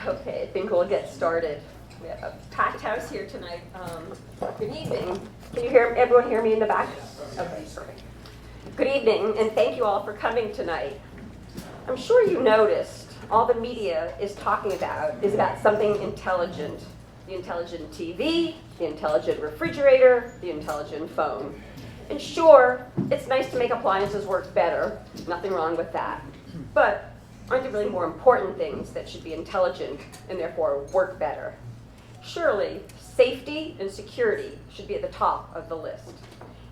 Okay, I think we'll get started. We have a packed house here tonight. Good evening. Can you hear everyone hear me in the back? Okay, perfect. Good evening, and thank you all for coming tonight. I'm sure you noticed all the media is talking about is about something intelligent. The intelligent TV, the intelligent refrigerator, the intelligent phone. And sure, it's nice to make appliances work better. Nothing wrong with that. But aren't there really more important things that should be intelligent and therefore work better? Surely, safety and security should be at the top of the list.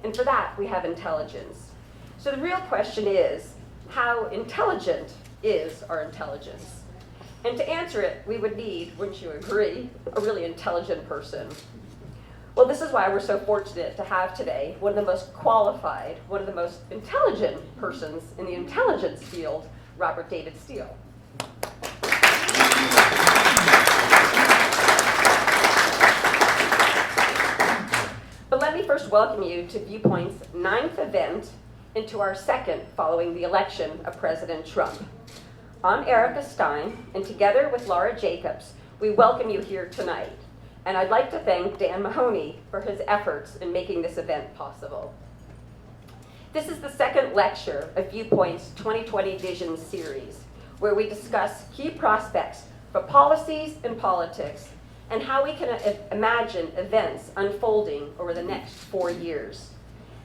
And for that, we have intelligence. So the real question is, how intelligent is our intelligence? And to answer it, we would need, wouldn't you agree, a really intelligent person. Well, this is why we're so fortunate to have today one of the most qualified, one of the most intelligent persons in the intelligence field, Robert David Steele. But let me first welcome you to Viewpoint's 9th event and to our 2nd following the election of President Trump. I'm Erica Stein, and together with Laura Jacobs, we welcome you here tonight. And I'd like to thank Dan Mahoney for his efforts in making this event possible. This is the 2nd lecture of Viewpoint's 2020 Vision series, where we discuss key prospects for policies and politics and how we can imagine events unfolding over the next 4 years.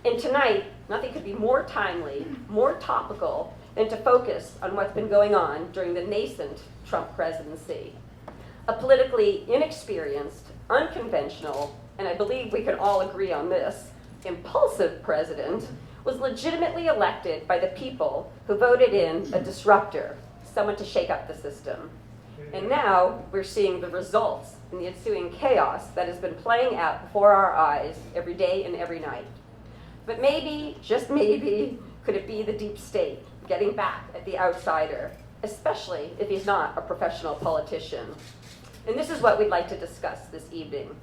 And tonight, nothing could be more timely, more topical, than to focus on what's been going on during the nascent Trump presidency. A politically inexperienced, unconventional, and I believe we can all agree on this, impulsive president was legitimately elected by the people who voted in a disruptor, someone to shake up the system. And now we're seeing the results in the ensuing chaos that has been playing out before our eyes every day and every night. But maybe, just maybe, could it be the deep state getting back at the outsider, especially if he's not a professional politician? And this is what we'd like to discuss this evening.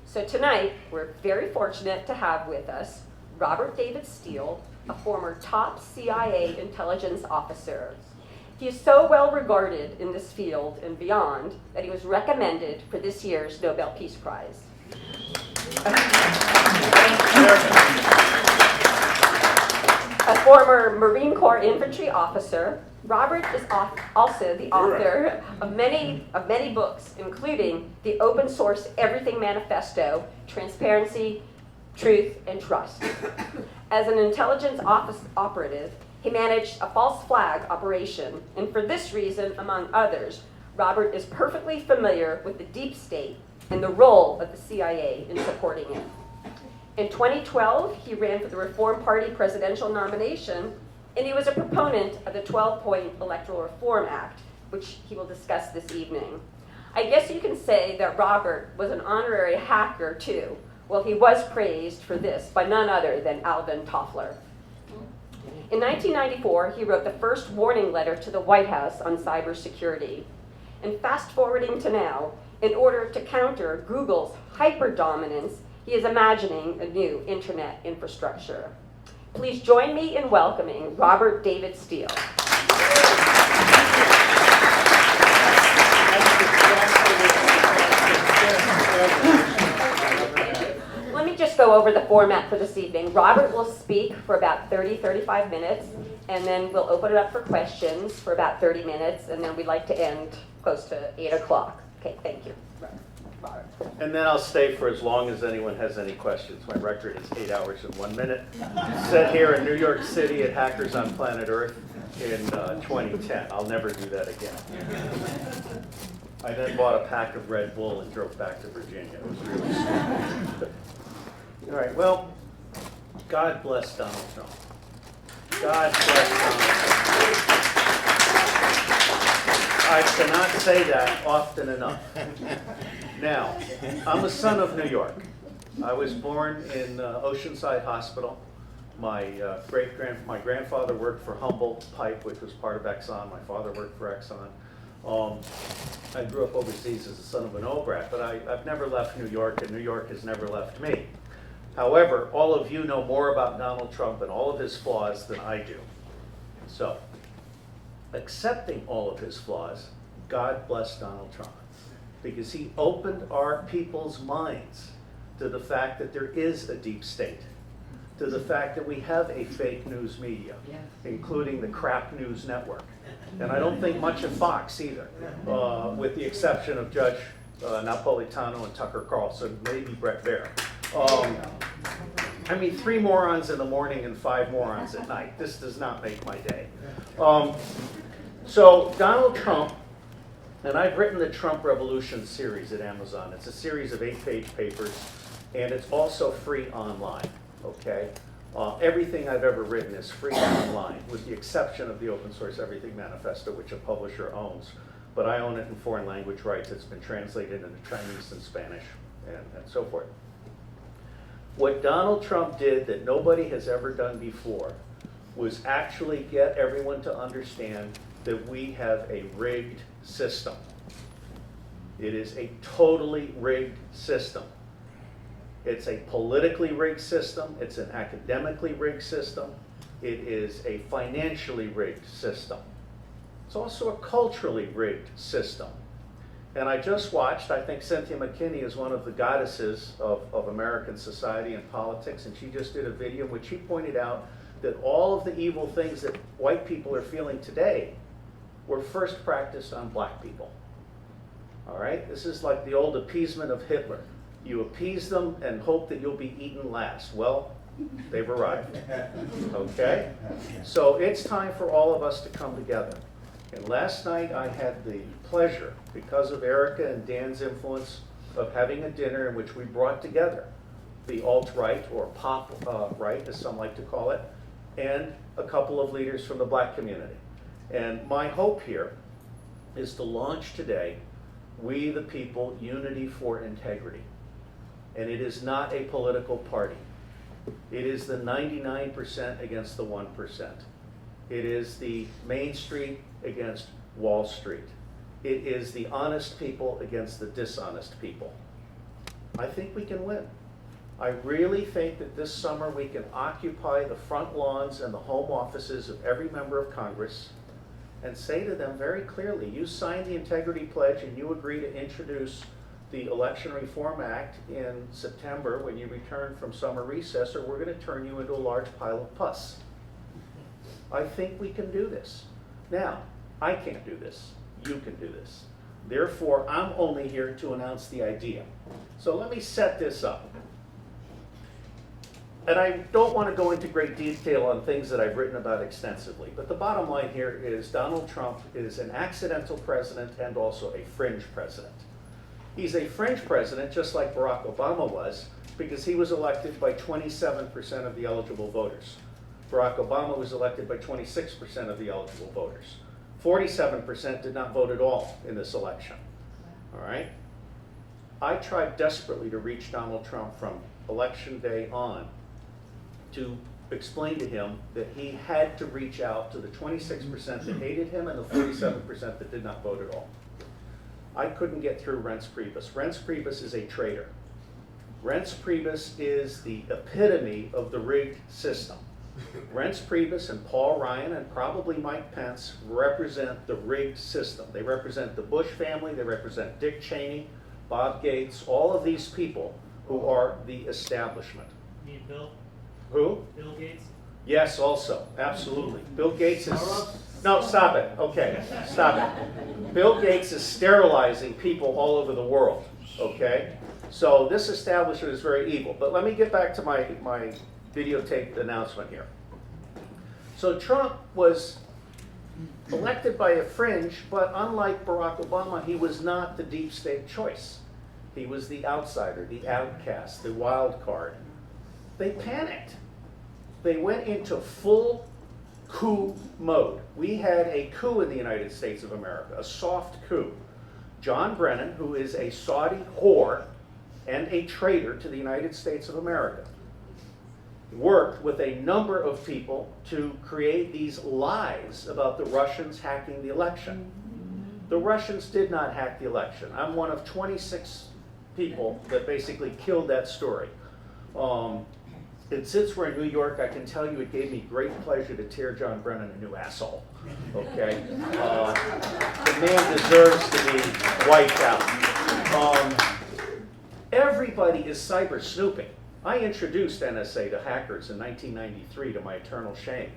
So tonight, we're very fortunate to have with us Robert David Steele, a former top CIA intelligence officer. He is so well regarded in this field and beyond that he was recommended for this year's Nobel Peace Prize. A former Marine Corps infantry officer, Robert is also the author of many books, including the open source Everything Manifesto, Transparency, Truth, and Trust. As an intelligence operative, he managed a false flag operation, and for this reason, among others, Robert is perfectly familiar with the deep state and the role of the CIA in supporting it. In 2012, he ran for the Reform Party presidential nomination, and he was a proponent of the 12-point Electoral Reform Act, which he will discuss this evening. I guess you can say that Robert was an honorary hacker, too. Well, he was praised for this by none other than Alvin Toffler. In 1994, he wrote the first warning letter to the White House on cybersecurity. And fast forwarding to now, in order to counter Google's hyperdominance, he is imagining a new internet infrastructure. Please join me in welcoming Robert David Steele. Let me just go over the format for this evening. Robert will speak for about 35 minutes, and then we'll open it up for questions for about 30 minutes, and then we'd like to end close to 8 o'clock. Okay, thank you. Robert. And then I'll stay for as long as anyone has any questions. My record is 8 hours and 1 minute. Set here in New York City at Hackers on Planet Earth in 2010. I'll never do that again. I then bought a pack of Red Bull and drove back to Virginia. It was really stupid. All right, well, God bless Donald Trump. God bless Donald Trump. I cannot say that often enough. Now, I'm a son of New York. I was born in Oceanside Hospital. My grandfather worked for Humboldt Pipe, which was part of Exxon. My father worked for Exxon. I grew up overseas as the son of an oil brat, but I've never left New York, and New York has never left me. However, all of you know more about Donald Trump and all of his flaws than I do. So, accepting all of his flaws, God bless Donald Trump, because he opened our people's minds to the fact that there is a deep state, to the fact that we have a fake news media, including the crap news network. And I don't think much of Fox either, with the exception of Judge Napolitano and Tucker Carlson, maybe Brett Baer. I mean, 3 morons in the morning and 5 morons at night. This does not make my day. So Donald Trump, and I've written the Trump Revolution series at Amazon. It's a series of 8-page papers, and it's also free online, okay? Everything I've ever written is free online, with the exception of the Open Source Everything Manifesto, which a publisher owns. But I own it in foreign language rights. It's been translated into Chinese and Spanish and so forth. What Donald Trump did that nobody has ever done before was actually get everyone to understand that we have a rigged system. It is a totally rigged system. It's a politically rigged system. It's an academically rigged system. It is a financially rigged system. It's also a culturally rigged system. And I just watched, I think Cynthia McKinney is one of the goddesses of American society and politics, and she just did a video in which she pointed out that all of the evil things that white people are feeling today were first practiced on black people. All right? This is like the old appeasement of Hitler. You appease them and hope that you'll be eaten last. Well, they've arrived. Okay? So it's time for all of us to come together. And last night I had the pleasure, because of Erica and Dan's influence, of having a dinner in which we brought together the alt-right, or pop-right as some like to call it, and a couple of leaders from the black community. And my hope here is to launch today We the People Unity for Integrity. And it is not a political party. It is the 99% against the 1%. It is the Main Street against Wall Street. It is the honest people against the dishonest people. I think we can win. I really think that this summer we can occupy the front lawns and the home offices of every member of Congress and say to them very clearly, you signed the Integrity Pledge and you agree to introduce the Election Reform Act in September when you return from summer recess, or we're going to turn you into a large pile of pus. I think we can do this. Now, I can't do this. You can do this. Therefore, I'm only here to announce the idea. So let me set this up. And I don't want to go into great detail on things that I've written about extensively, but the bottom line here is Donald Trump is an accidental president and also a fringe president. He's a fringe president just like Barack Obama was, because he was elected by 27% of the eligible voters. Barack Obama was elected by 26% of the eligible voters. 47% did not vote at all in this election. All right? I tried desperately to reach Donald Trump from election day on to explain to him that he had to reach out to the 26% that hated him and the 47% that did not vote at all. I couldn't get through Reince Priebus. Reince Priebus is a traitor. Reince Priebus is the epitome of the rigged system. Reince Priebus and Paul Ryan and probably Mike Pence represent the rigged system. They represent the Bush family, they represent Dick Cheney, Bob Gates, all of these people who are the establishment. You mean Bill? Who? Bill Gates? Yes, also, absolutely. Bill Gates is, no, stop it, okay, stop it. Bill Gates is sterilizing people all over the world, okay? So this establishment is very evil. But let me get back to my videotaped announcement here. So Trump was elected by a fringe, but unlike Barack Obama, he was not the deep state choice. He was the outsider, the outcast, the wild card. They panicked. They went into full coup mode. We had a coup in the United States of America, a soft coup. John Brennan, who is a Saudi whore and a traitor to the United States of America, worked with a number of people to create these lies about the Russians hacking the election. The Russians did not hack the election. I'm one of 26 people that basically killed that story. And since we're in New York, I can tell you it gave me great pleasure to tear John Brennan a new asshole. okay? The man deserves to be wiped out. Everybody is cyber snooping. I introduced NSA to hackers in 1993 to my eternal shame.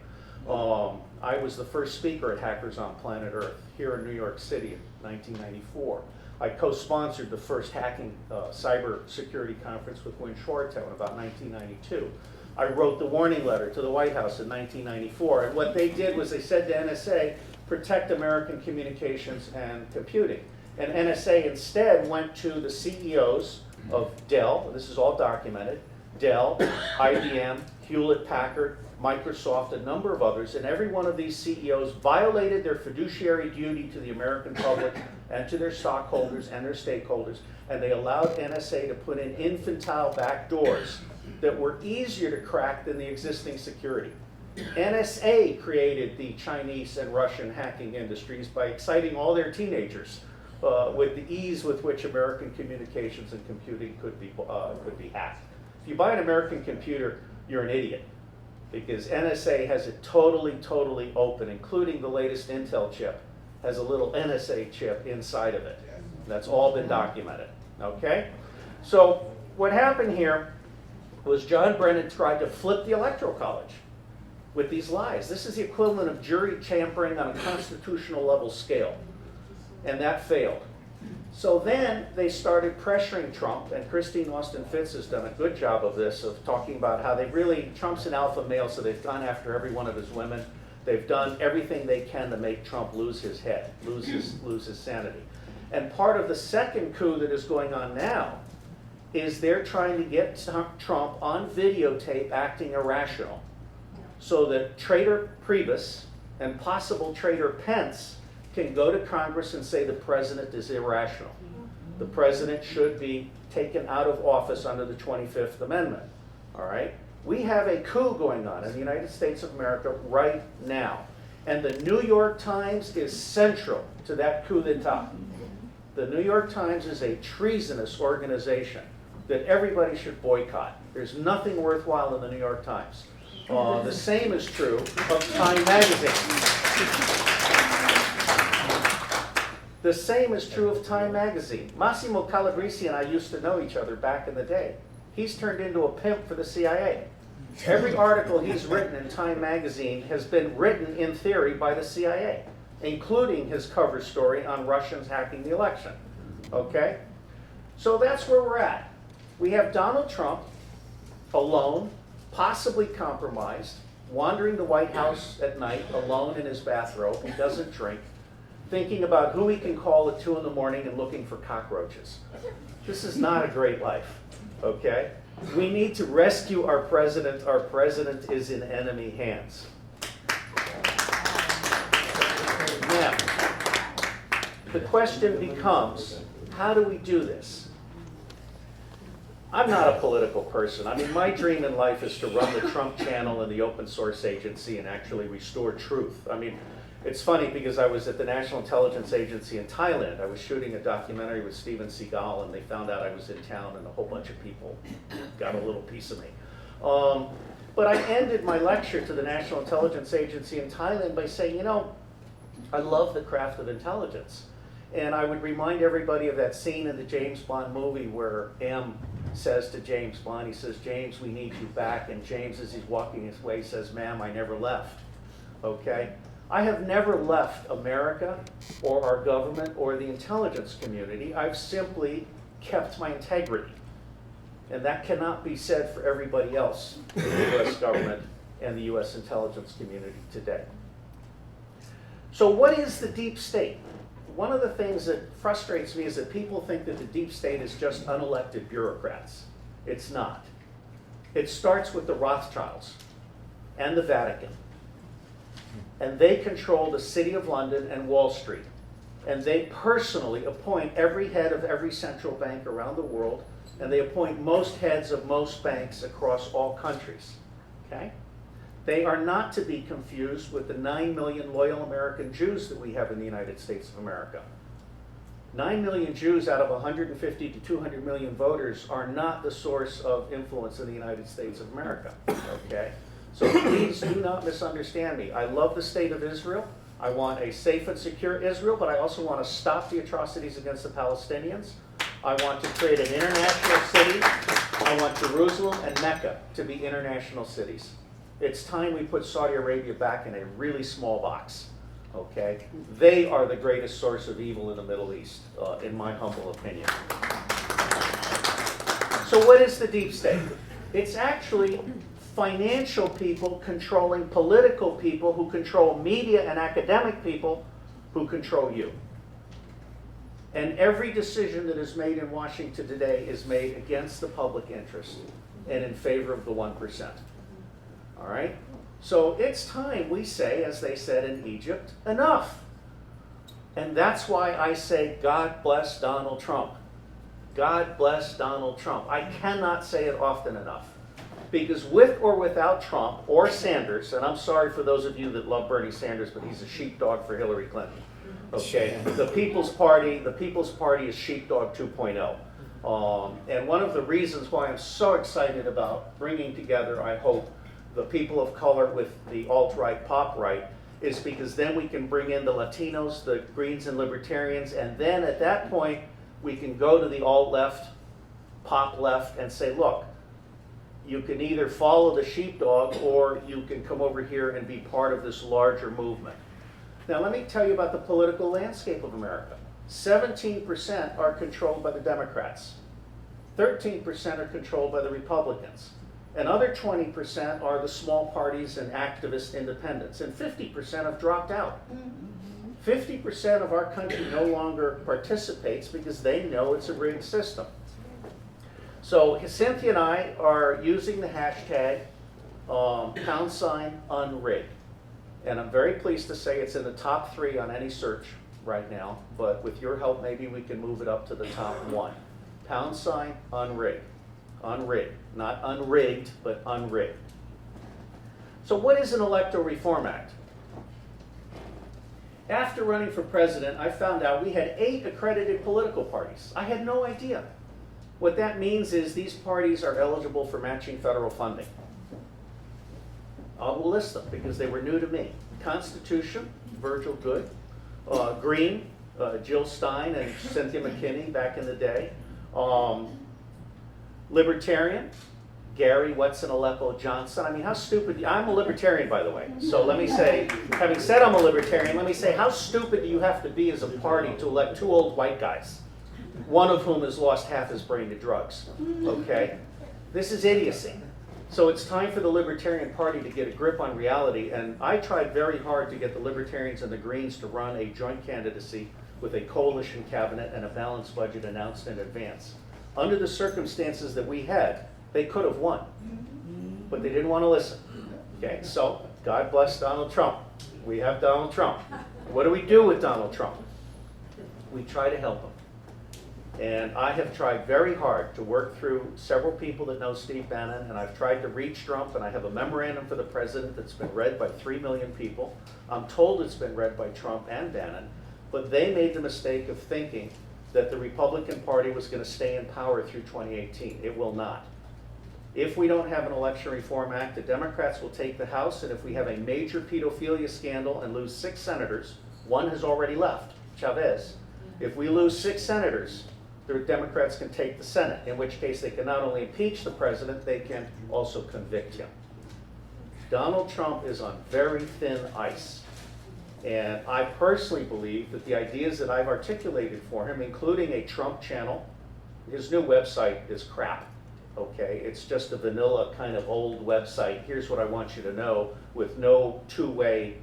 I was the first speaker at Hackers on Planet Earth here in New York City in 1994. I co-sponsored the first hacking cyber security conference with Win Schwartz in about 1992. I wrote the warning letter to the White House in 1994, and what they did was they said to NSA, protect American communications and computing. And NSA instead went to the CEOs of Dell, this is all documented, Dell, IBM, Hewlett-Packard, Microsoft, a number of others, and every one of these CEOs violated their fiduciary duty to the American public and to their stockholders and their stakeholders, and they allowed NSA to put in infantile backdoors that were easier to crack than the existing security. NSA created the Chinese and Russian hacking industries by exciting all their teenagers with the ease with which American communications and computing could be hacked. If you buy an American computer, you're an idiot, because NSA has it totally open, including the latest Intel chip has a little NSA chip inside of it. That's all been documented, okay? So what happened here was John Brennan tried to flip the Electoral College with these lies. This is the equivalent of jury tampering on a constitutional level scale, and that failed. So then they started pressuring Trump, and Christine Austin Fitz has done a good job of this, of talking about how they really, Trump's an alpha male, so they've gone after every one of his women. They've done everything they can to make Trump lose his head, lose his sanity. And part of the second coup that is going on now is they're trying to get Trump on videotape acting irrational, so that traitor Priebus and possible traitor Pence can go to Congress and say the president is irrational. The president should be taken out of office under the 25th Amendment, all right? We have a coup going on in the United States of America right now, and the New York Times is central to that coup d'etat. The New York Times is a treasonous organization that everybody should boycott. There's nothing worthwhile in the New York Times. The same is true of Time Magazine. The same is true of Time Magazine. Massimo Calabrese and I used to know each other back in the day. He's turned into a pimp for the CIA. Every article he's written in Time Magazine has been written in theory by the CIA, including his cover story on Russians hacking the election. Okay? So that's where we're at. We have Donald Trump alone, possibly compromised, wandering the White House at night alone in his bathrobe. He doesn't drink, thinking about who he can call at 2 in the morning and looking for cockroaches. This is not a great life, okay? We need to rescue our president. Our president is in enemy hands. Now, the question becomes, how do we do this? I'm not a political person. I mean, my dream in life is to run the Trump channel and the open source agency and actually restore truth. I mean, it's funny because I was at the National Intelligence Agency in Thailand. I was shooting a documentary with Steven Seagal, and they found out I was in town, and a whole bunch of people got a little piece of me. But I ended my lecture to the National Intelligence Agency in Thailand by saying, you know, I love the craft of intelligence. And I would remind everybody of that scene in the James Bond movie where M says to James Bond, he says, James, we need you back. And James, as he's walking his way, says, ma'am, I never left. Okay? I have never left America or our government or the intelligence community. I've simply kept my integrity. And that cannot be said for everybody else in the U.S. government and the U.S. intelligence community today. So what is the deep state? One of the things that frustrates me is that people think that the deep state is just unelected bureaucrats. It's not. It starts with the Rothschilds and the Vatican. And they control the City of London and Wall Street. And they personally appoint every head of every central bank around the world, and they appoint most heads of most banks across all countries. Okay? They are not to be confused with the 9 million loyal American Jews that we have in the United States of America. 9 million Jews out of 150 to 200 million voters are not the source of influence in the United States of America. Okay? So please do not misunderstand me. I love the state of Israel. I want a safe and secure Israel, but I also want to stop the atrocities against the Palestinians. I want to create an international city. I want Jerusalem and Mecca to be international cities. It's time we put Saudi Arabia back in a really small box, okay? They are the greatest source of evil in the Middle East, in my humble opinion. So what is the deep state? It's actually financial people controlling political people who control media and academic people who control you. And every decision that is made in Washington today is made against the public interest and in favor of the 1%. All right? So it's time we say, as they said in Egypt, enough. And that's why I say, God bless Donald Trump. God bless Donald Trump. I cannot say it often enough. Because with or without Trump or Sanders, and I'm sorry for those of you that love Bernie Sanders, but he's a sheepdog for Hillary Clinton. Okay, the People's Party is sheepdog 2.0. And one of the reasons why I'm so excited about bringing together, I hope, the people of color with the alt-right, pop-right, is because then we can bring in the Latinos, the Greens and Libertarians, and then at that point, we can go to the alt-left, pop-left, and say, look, you can either follow the sheepdog or you can come over here and be part of this larger movement. Now let me tell you about the political landscape of America. 17% are controlled by the Democrats. 13% are controlled by the Republicans. Another 20% are the small parties and activist independents. And 50% have dropped out. 50% of our country no longer participates because they know it's a rigged system. So Cynthia and I are using the hashtag #UNRIG. And I'm very pleased to say it's in the top 3 on any search right now, but with your help maybe we can move it up to the top 1. #UNRIG. UNRIG. Not unrigged, but unrigged. So what is an Electoral Reform Act? After running for president, I found out we had 8 accredited political parties. I had no idea. What that means is these parties are eligible for matching federal funding. I will list them because they were new to me. Constitution, Virgil Good. Green, Jill Stein and Cynthia McKinney back in the day. Libertarian, Gary Wetson Aleppo Johnson. I mean, how stupid, I'm a libertarian, by the way. So let me say, having said I'm a libertarian, let me say, how stupid do you have to be as a party to elect 2 old white guys, one of whom has lost half his brain to drugs, okay? This is idiocy. So it's time for the Libertarian Party to get a grip on reality, and I tried very hard to get the Libertarians and the Greens to run a joint candidacy with a coalition cabinet and a balanced budget announced in advance. Under the circumstances that we had, they could have won, but they didn't want to listen. Okay, so God bless Donald Trump. We have Donald Trump. What do we do with Donald Trump? We try to help him. And I have tried very hard to work through several people that know Steve Bannon, and I've tried to reach Trump, and I have a memorandum for the president that's been read by 3 million people. I'm told it's been read by Trump and Bannon, but they made the mistake of thinking that the Republican Party was going to stay in power through 2018. It will not. If we don't have an Election Reform Act, the Democrats will take the House, and if we have a major pedophilia scandal and lose 6 senators, 1 has already left, Chavez. If we lose 6 senators, the Democrats can take the Senate, in which case they can not only impeach the president, they can also convict him. Donald Trump is on very thin ice. And I personally believe that the ideas that I've articulated for him, including a Trump channel, his new website is crap, okay? It's just a vanilla kind of old website. Here's what I want you to know, with no two-way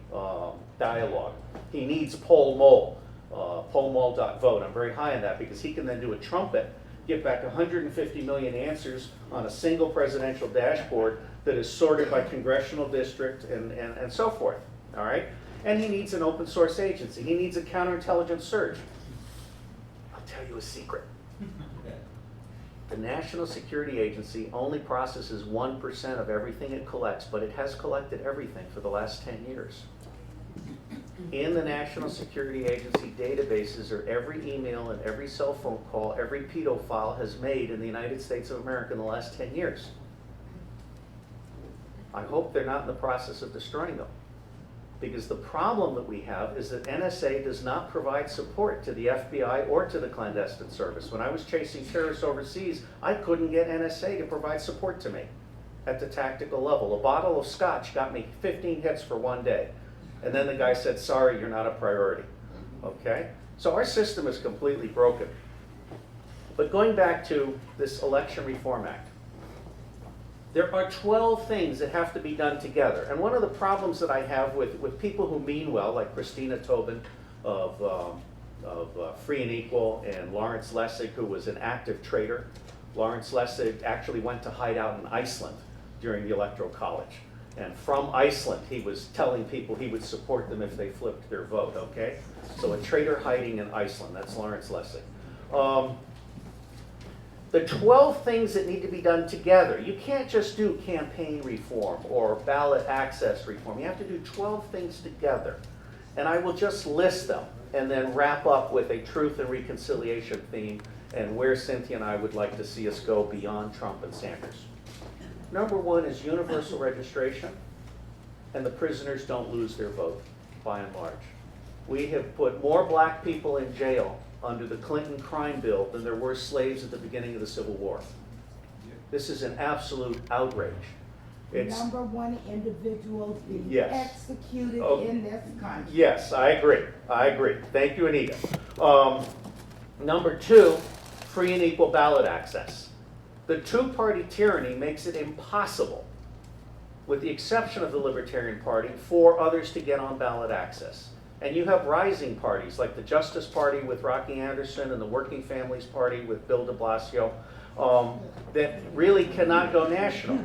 dialogue. He needs poll mole. Pollmall.vote. I'm very high on that because he can then do a trumpet, get back 150 million answers on a single presidential dashboard that is sorted by congressional district and so forth. All right? And he needs an open source agency. He needs a counterintelligence surge. I'll tell you a secret. The National Security Agency only processes 1% of everything it collects, but it has collected everything for the last 10 years. In the National Security Agency databases are every email and every cell phone call every pedophile has made in the United States of America in the last 10 years. I hope they're not in the process of destroying them, because the problem that we have is that NSA does not provide support to the FBI or to the clandestine service. When I was chasing terrorists overseas, I couldn't get NSA to provide support to me at the tactical level. A bottle of scotch got me 15 hits for one day. And then the guy said, sorry, you're not a priority. Okay? So our system is completely broken. But going back to this Election Reform Act, there are 12 things that have to be done together. And one of the problems that I have with people who mean well, like Christina Tobin of Free and Equal, and Lawrence Lessig, who was an active traitor. Lawrence Lessig actually went to hide out in Iceland during the Electoral College. And from Iceland, he was telling people he would support them if they flipped their vote, okay? So a traitor hiding in Iceland, that's Lawrence Lessig. The 12 things that need to be done together. You can't just do campaign reform or ballot access reform. You have to do 12 things together. And I will just list them and then wrap up with a truth and reconciliation theme and where Cynthia and I would like to see us go beyond Trump and Sanders. Number one is universal registration, and the prisoners don't lose their vote, by and large. We have put more black people in jail under the Clinton crime bill than there were slaves at the beginning of the Civil War. This is an absolute outrage. It's, number one individuals being yes. executed in this country. Yes, I agree. I agree. Thank you, Anita. Number two, free and equal ballot access. The two-party tyranny makes it impossible, with the exception of the Libertarian Party, for others to get on ballot access. And you have rising parties like the Justice Party with Rocky Anderson and the Working Families Party with Bill de Blasio that really cannot go national.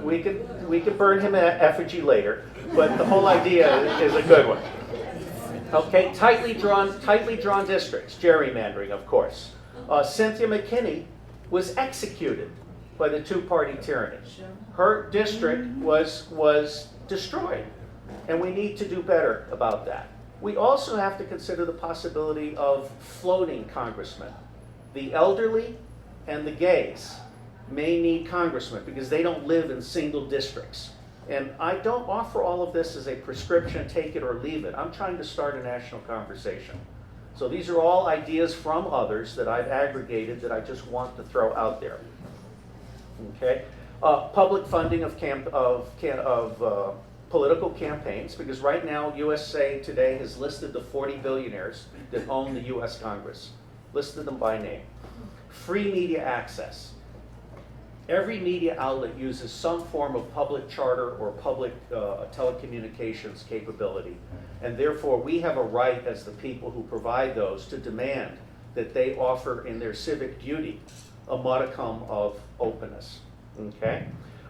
We could burn him at effigy later, but the whole idea is a good one. Okay, tightly drawn districts, gerrymandering, of course. Cynthia McKinney was executed by the two-party tyranny. Her district was destroyed, and we need to do better about that. We also have to consider the possibility of floating congressmen. The elderly and the gays may need congressmen because they don't live in single districts. And I don't offer all of this as a prescription, take it or leave it. I'm trying to start a national conversation. So these are all ideas from others that I've aggregated that I just want to throw out there. Okay, public funding of political campaigns, because right now USA Today has listed the 40 billionaires that own the US Congress, listed them by name. Free media access. Every media outlet uses some form of public charter or public telecommunications capability, and therefore we have a right as the people who provide those to demand that they offer in their civic duty a modicum of openness. Okay?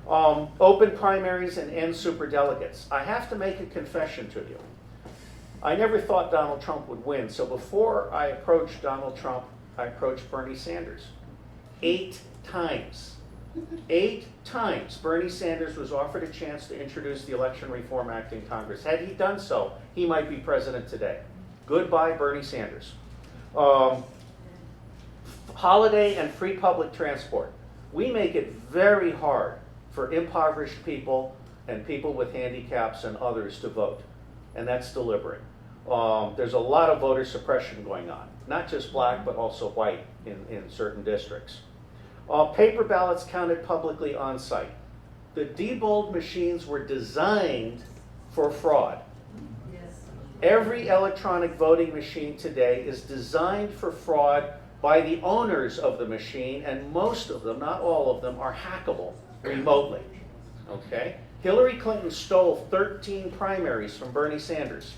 Open primaries and end superdelegates. I have to make a confession to you. I never thought Donald Trump would win, so before I approached Donald Trump, I approached Bernie Sanders. 8 times. 8 times Bernie Sanders was offered a chance to introduce the Election Reform Act in Congress. Had he done so, he might be president today. Goodbye, Bernie Sanders. Holiday and free public transport. We make it very hard for impoverished people and people with handicaps and others to vote, and that's deliberate. There's a lot of voter suppression going on, not just black, but also white in certain districts. Paper ballots counted publicly on site. The debold machines were designed for fraud. Every electronic voting machine today is designed for fraud by the owners of the machine, and most of them, not all of them, are hackable remotely. Okay? Hillary Clinton stole 13 primaries from Bernie Sanders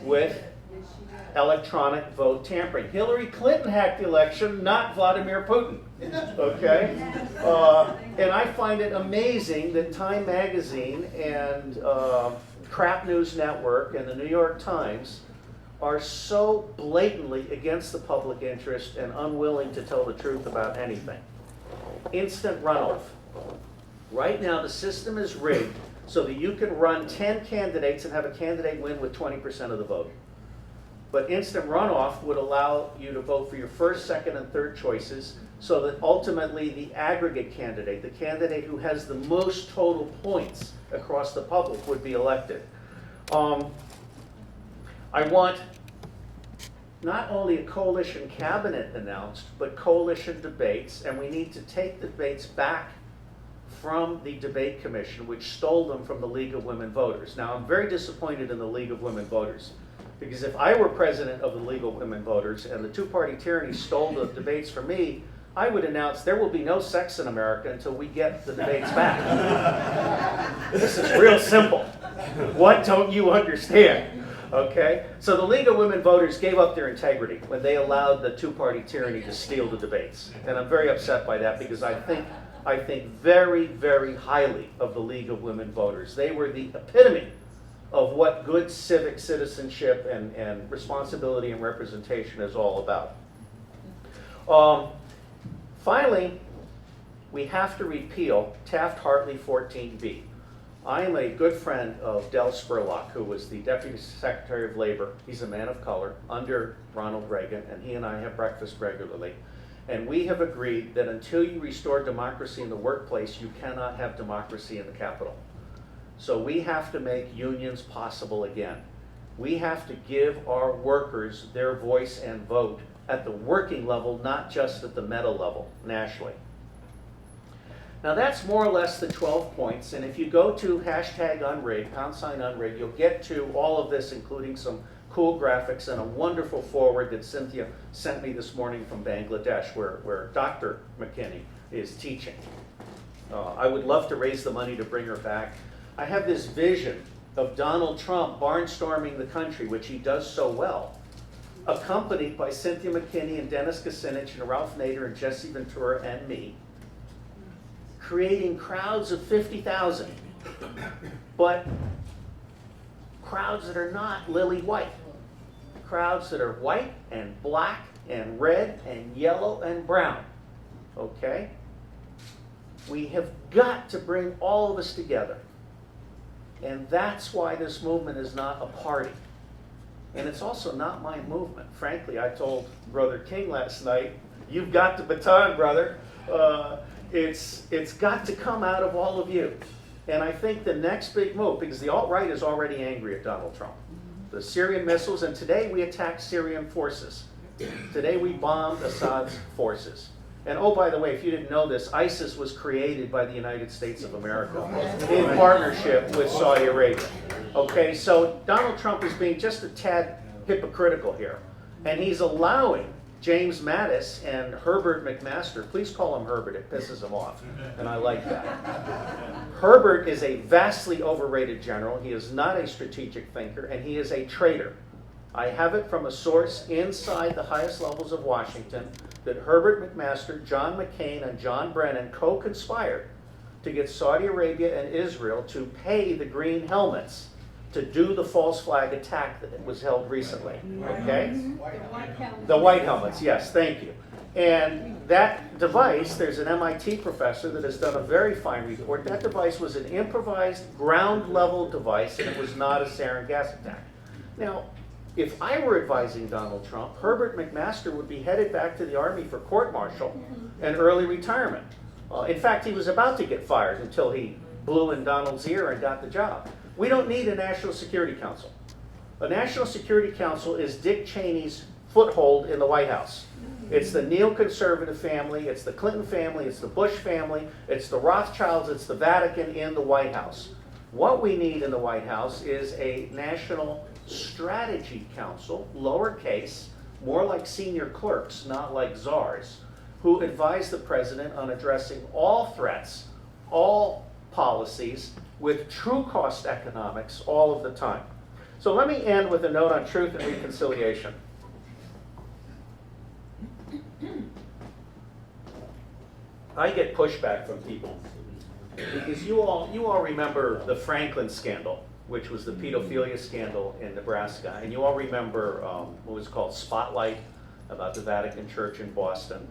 with electronic vote tampering. Hillary Clinton hacked the election, not Vladimir Putin. Okay? And I find it amazing that Time Magazine and Crap News Network and the New York Times are so blatantly against the public interest and unwilling to tell the truth about anything. Instant runoff. Right now the system is rigged so that you can run 10 candidates and have a candidate win with 20% of the vote. But instant runoff would allow you to vote for your first, second, and third choices so that ultimately the aggregate candidate, the candidate who has the most total points across the public, would be elected. I want not only a coalition cabinet announced, but coalition debates, and we need to take the debates back from the debate commission, which stole them from the League of Women Voters. Now, I'm very disappointed in the League of Women Voters, because if I were president of the League of Women Voters and the two-party tyranny stole the debates from me, I would announce there will be no sex in America until we get the debates back. This is real simple. What don't you understand? Okay? So the League of Women Voters gave up their integrity when they allowed the two-party tyranny to steal the debates. And I'm very upset by that, because I think very, very highly of the League of Women Voters. They were the epitome of what good civic citizenship and responsibility and representation is all about. Finally, we have to repeal Taft-Hartley 14B. I am a good friend of Del Spurlock, who was the Deputy Secretary of Labor. He's a man of color under Ronald Reagan, and he and I have breakfast regularly. And we have agreed that until you restore democracy in the workplace, you cannot have democracy in the Capitol. So we have to make unions possible again. We have to give our workers their voice and vote at the working level, not just at the meta level, nationally. Now that's more or less the 12 points, and if you go to hashtag UNRIG, #UNRIG, you'll get to all of this, including some cool graphics and a wonderful forward that Cynthia sent me this morning from Bangladesh, where Dr. McKinney is teaching. I would love to raise the money to bring her back. I have this vision of Donald Trump barnstorming the country, which he does so well, accompanied by Cynthia McKinney and Dennis Kucinich and Ralph Nader and Jesse Ventura and me, creating crowds of 50,000, but crowds that are not lily white, crowds that are white and black and red and yellow and brown, okay? We have got to bring all of us together. And that's why this movement is not a party. And it's also not my movement. Frankly, I told Brother King last night, you've got the baton, brother. It's got to come out of all of you. And I think the next big move, because the alt-right is already angry at Donald Trump. The Syrian missiles, and today we attacked Syrian forces. Today we bombed Assad's forces. And oh, by the way, if you didn't know this, ISIS was created by the United States of America in partnership with Saudi Arabia. Okay, so Donald Trump is being just a tad hypocritical here. And he's allowing James Mattis and Herbert McMaster, please call him Herbert, it pisses him off, and I like that. Herbert is a vastly overrated general. He is not a strategic thinker, and he is a traitor. I have it from a source inside the highest levels of Washington that Herbert McMaster, John McCain, and John Brennan co-conspired to get Saudi Arabia and Israel to pay the green helmets to do the false flag attack that was held recently, okay? The white helmets, yes, thank you. And that device, there's an MIT professor that has done a very fine report. That device was an improvised ground-level device, and it was not a sarin gas attack. Now, if I were advising Donald Trump, Herbert McMaster would be headed back to the Army for court-martial and early retirement. In fact, he was about to get fired until he blew in Donald's ear and got the job. We don't need a National Security Council. A National Security Council is Dick Cheney's foothold in the White House. It's the neoconservative family, it's the Clinton family, it's the Bush family, it's the Rothschilds, it's the Vatican in the White House. What we need in the White House is a National Strategy Council, lowercase, more like senior clerks, not like czars, who advise the president on addressing all threats, all policies, with true cost economics all of the time. So let me end with a note on truth and reconciliation. I get pushback from people because you all remember the Franklin scandal, which was the pedophilia scandal in Nebraska, and you all remember what was called Spotlight about the Vatican Church in Boston.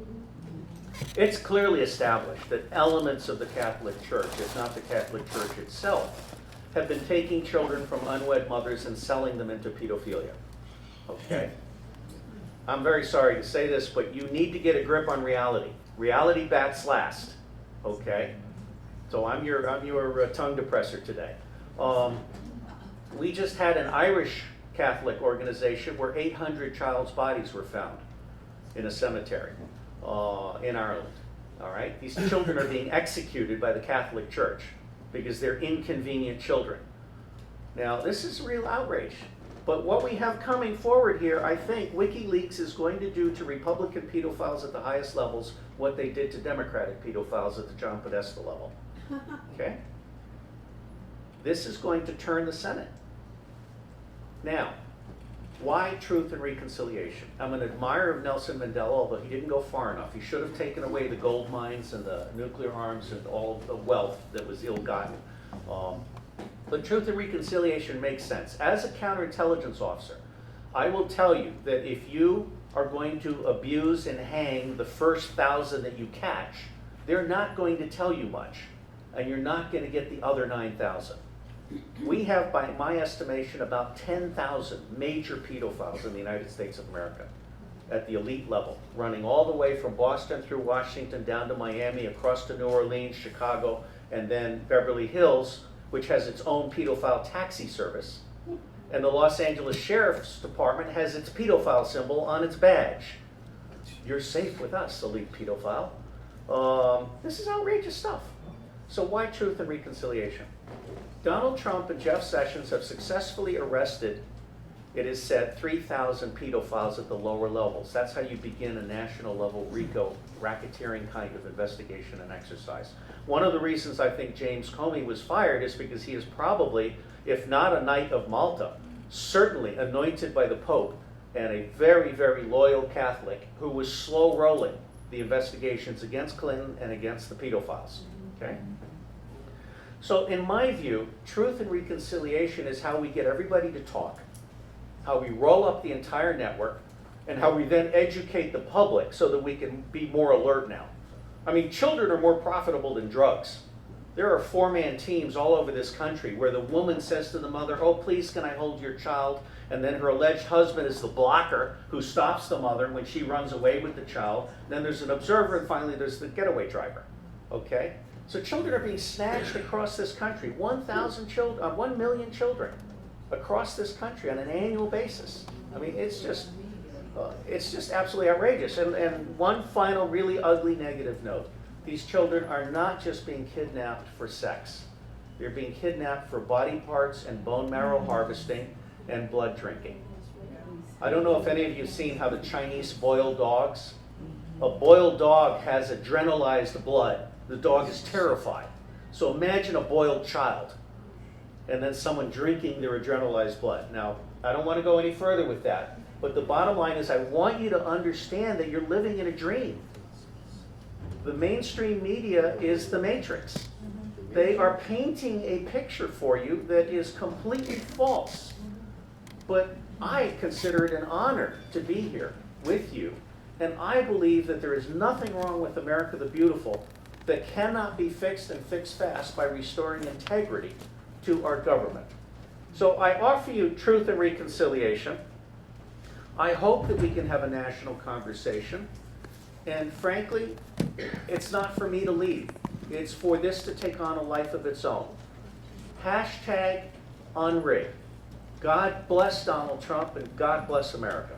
It's clearly established that elements of the Catholic Church, if not the Catholic Church itself, have been taking children from unwed mothers and selling them into pedophilia. Okay? I'm very sorry to say this, but you need to get a grip on reality. Reality bats last. Okay? So I'm your tongue depressor today. We just had an Irish Catholic organization where 800 child's bodies were found in a cemetery in Ireland. All right? These children are being executed by the Catholic Church because they're inconvenient children. Now, this is real outrage. But what we have coming forward here, I think WikiLeaks is going to do to Republican pedophiles at the highest levels what they did to Democratic pedophiles at the John Podesta level. Okay? This is going to turn the Senate. Now, why truth and reconciliation? I'm an admirer of Nelson Mandela, although he didn't go far enough. He should have taken away the gold mines and the nuclear arms and all of the wealth that was ill-gotten. But truth and reconciliation makes sense. As a counterintelligence officer, I will tell you that if you are going to abuse and hang the first 1,000 that you catch, they're not going to tell you much, and you're not going to get the other 9,000. We have, by my estimation, about 10,000 major pedophiles in the United States of America at the elite level, running all the way from Boston through Washington down to Miami, across to New Orleans, Chicago, and then Beverly Hills, which has its own pedophile taxi service. And the Los Angeles Sheriff's Department has its pedophile symbol on its badge. You're safe with us, elite pedophile. This is outrageous stuff. So why truth and reconciliation? Donald Trump and Jeff Sessions have successfully arrested, it is said, 3,000 pedophiles at the lower levels. That's how you begin a national level RICO racketeering kind of investigation and exercise. One of the reasons I think James Comey was fired is because he is probably, if not a Knight of Malta, certainly anointed by the Pope and a very, very loyal Catholic who was slow rolling the investigations against Clinton and against the pedophiles. Okay? So in my view, truth and reconciliation is how we get everybody to talk, how we roll up the entire network, and how we then educate the public so that we can be more alert now. I mean, children are more profitable than drugs. There are four-man teams all over this country where the woman says to the mother, "Oh, please, can I hold your child?" And then her alleged husband is the blocker who stops the mother when she runs away with the child. Then there's an observer, and finally there's the getaway driver. Okay? So children are being snatched across this country. 1 million children across this country on an annual basis. I mean, it's just absolutely outrageous. And one final really ugly negative note. These children are not just being kidnapped for sex. They're being kidnapped for body parts and bone marrow harvesting and blood drinking. I don't know if any of you have seen how the Chinese boil dogs. A boiled dog has adrenalized blood. The dog is terrified. So imagine a boiled child and then someone drinking their adrenalized blood. Now, I don't want to go any further with that, but the bottom line is I want you to understand that you're living in a dream. The mainstream media is the Matrix. They are painting a picture for you that is completely false. But I consider it an honor to be here with you, and I believe that there is nothing wrong with America the Beautiful that cannot be fixed and fixed fast by restoring integrity to our government. So I offer you truth and reconciliation. I hope that we can have a national conversation. And frankly, it's not for me to lead. It's for this to take on a life of its own. Hashtag UNRIG. God bless Donald Trump and God bless America.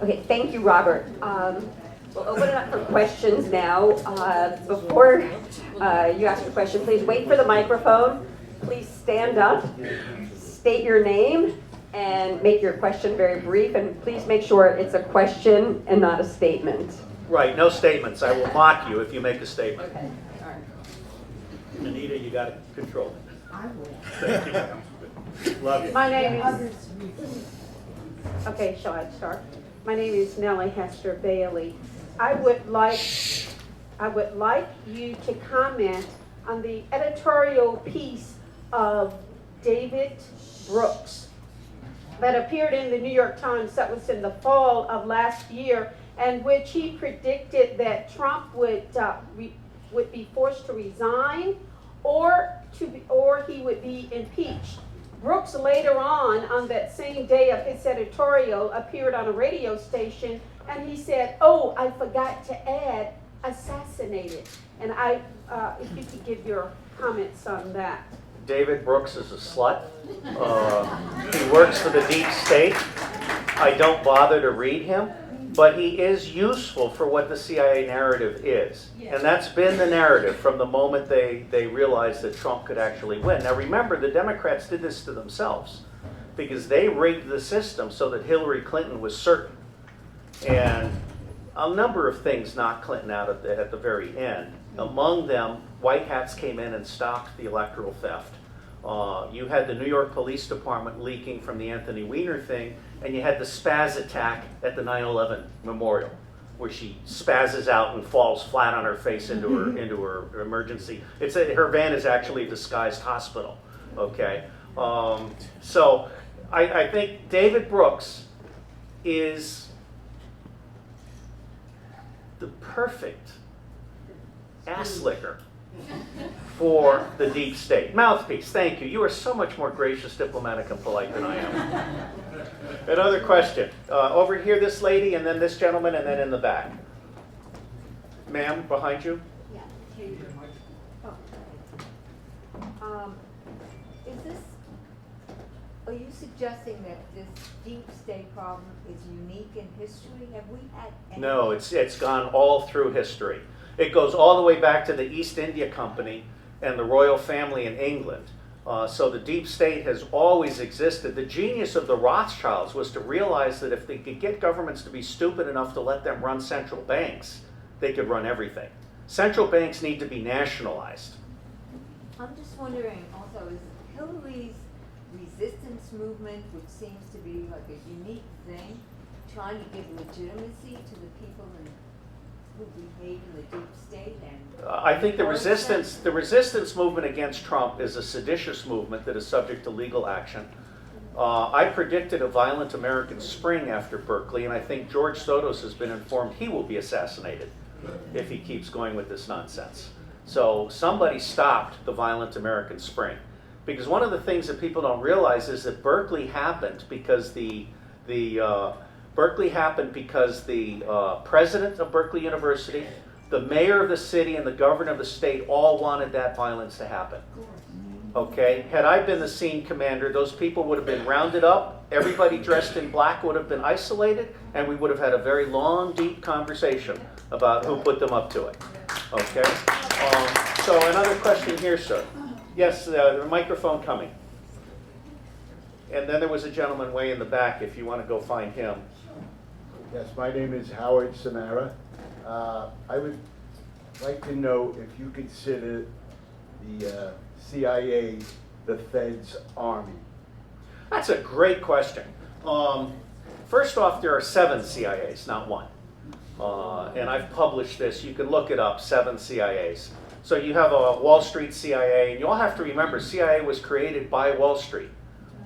Okay, thank you, Robert. We'll open it up for questions now. Before you ask a question, please wait for the microphone. Please stand up, state your name, and make your question very brief. And please make sure it's a question and not a statement. Right, no statements. I will mock you if you make a statement. Okay, all right. Anita, you got to control it. I will. Thank you. Love you. My name is, okay, shall I start? My name is Nellie Hester Bailey. I would like you to comment on the editorial piece of David Brooks that appeared in the New York Times that was in the fall of last year, and which he predicted that Trump would be forced to resign or he would be impeached. Brooks later on that same day of his editorial, appeared on a radio station, and he said, "Oh, I forgot to add assassinated." And if you could give your comments on that. David Brooks is a slut. He works for the deep state. I don't bother to read him, but he is useful for what the CIA narrative is. And that's been the narrative from the moment they realized that Trump could actually win. Now remember, the Democrats did this to themselves because they rigged the system so that Hillary Clinton was certain. And a number of things knocked Clinton out at the very end. Among them, white hats came in and stopped the electoral theft. You had the New York Police Department leaking from the Anthony Weiner thing, and you had the spaz attack at the 9/11 memorial, where she spazzes out and falls flat on her face into her emergency. Her van is actually a disguised hospital. Okay, so I think David Brooks is the perfect ass licker for the deep state. Mouthpiece, thank you. You are so much more gracious, diplomatic, and polite than I am. Another question. Over here, this lady, and then this gentleman, and then in the back. Ma'am, behind you. Yeah. Are you suggesting that this deep state problem is unique in history? Have we had any? No, it's gone all through history. It goes all the way back to the East India Company and the royal family in England. So the deep state has always existed. The genius of the Rothschilds was to realize that if they could get governments to be stupid enough to let them run central banks, they could run everything. Central banks need to be nationalized. I'm just wondering also, is Hillary's resistance movement, which seems to be like a unique thing, trying to give legitimacy to the people who behave in the deep state? And I think the resistance movement against Trump is a seditious movement that is subject to legal action. I predicted a violent American spring after Berkeley, and I think George Soros has been informed he will be assassinated if he keeps going with this nonsense. So somebody stopped the violent American spring. Because one of the things that people don't realize is that Berkeley happened because the president of Berkeley University, the mayor of the city, and the governor of the state all wanted that violence to happen. Okay? Had I been the scene commander, those people would have been rounded up, everybody dressed in black would have been isolated, and we would have had a very long, deep conversation about who put them up to it. Okay? So another question here, sir. Yes, the microphone coming. And then there was a gentleman way in the back, if you want to go find him. Yes, my name is Howard Samara. I would like to know if you consider the CIA the Fed's army. That's a great question. First off, there are 7 CIAs, not 1. And I've published this. You can look it up, 7 CIAs. So you have a Wall Street CIA, and you all have to remember, CIA was created by Wall Street.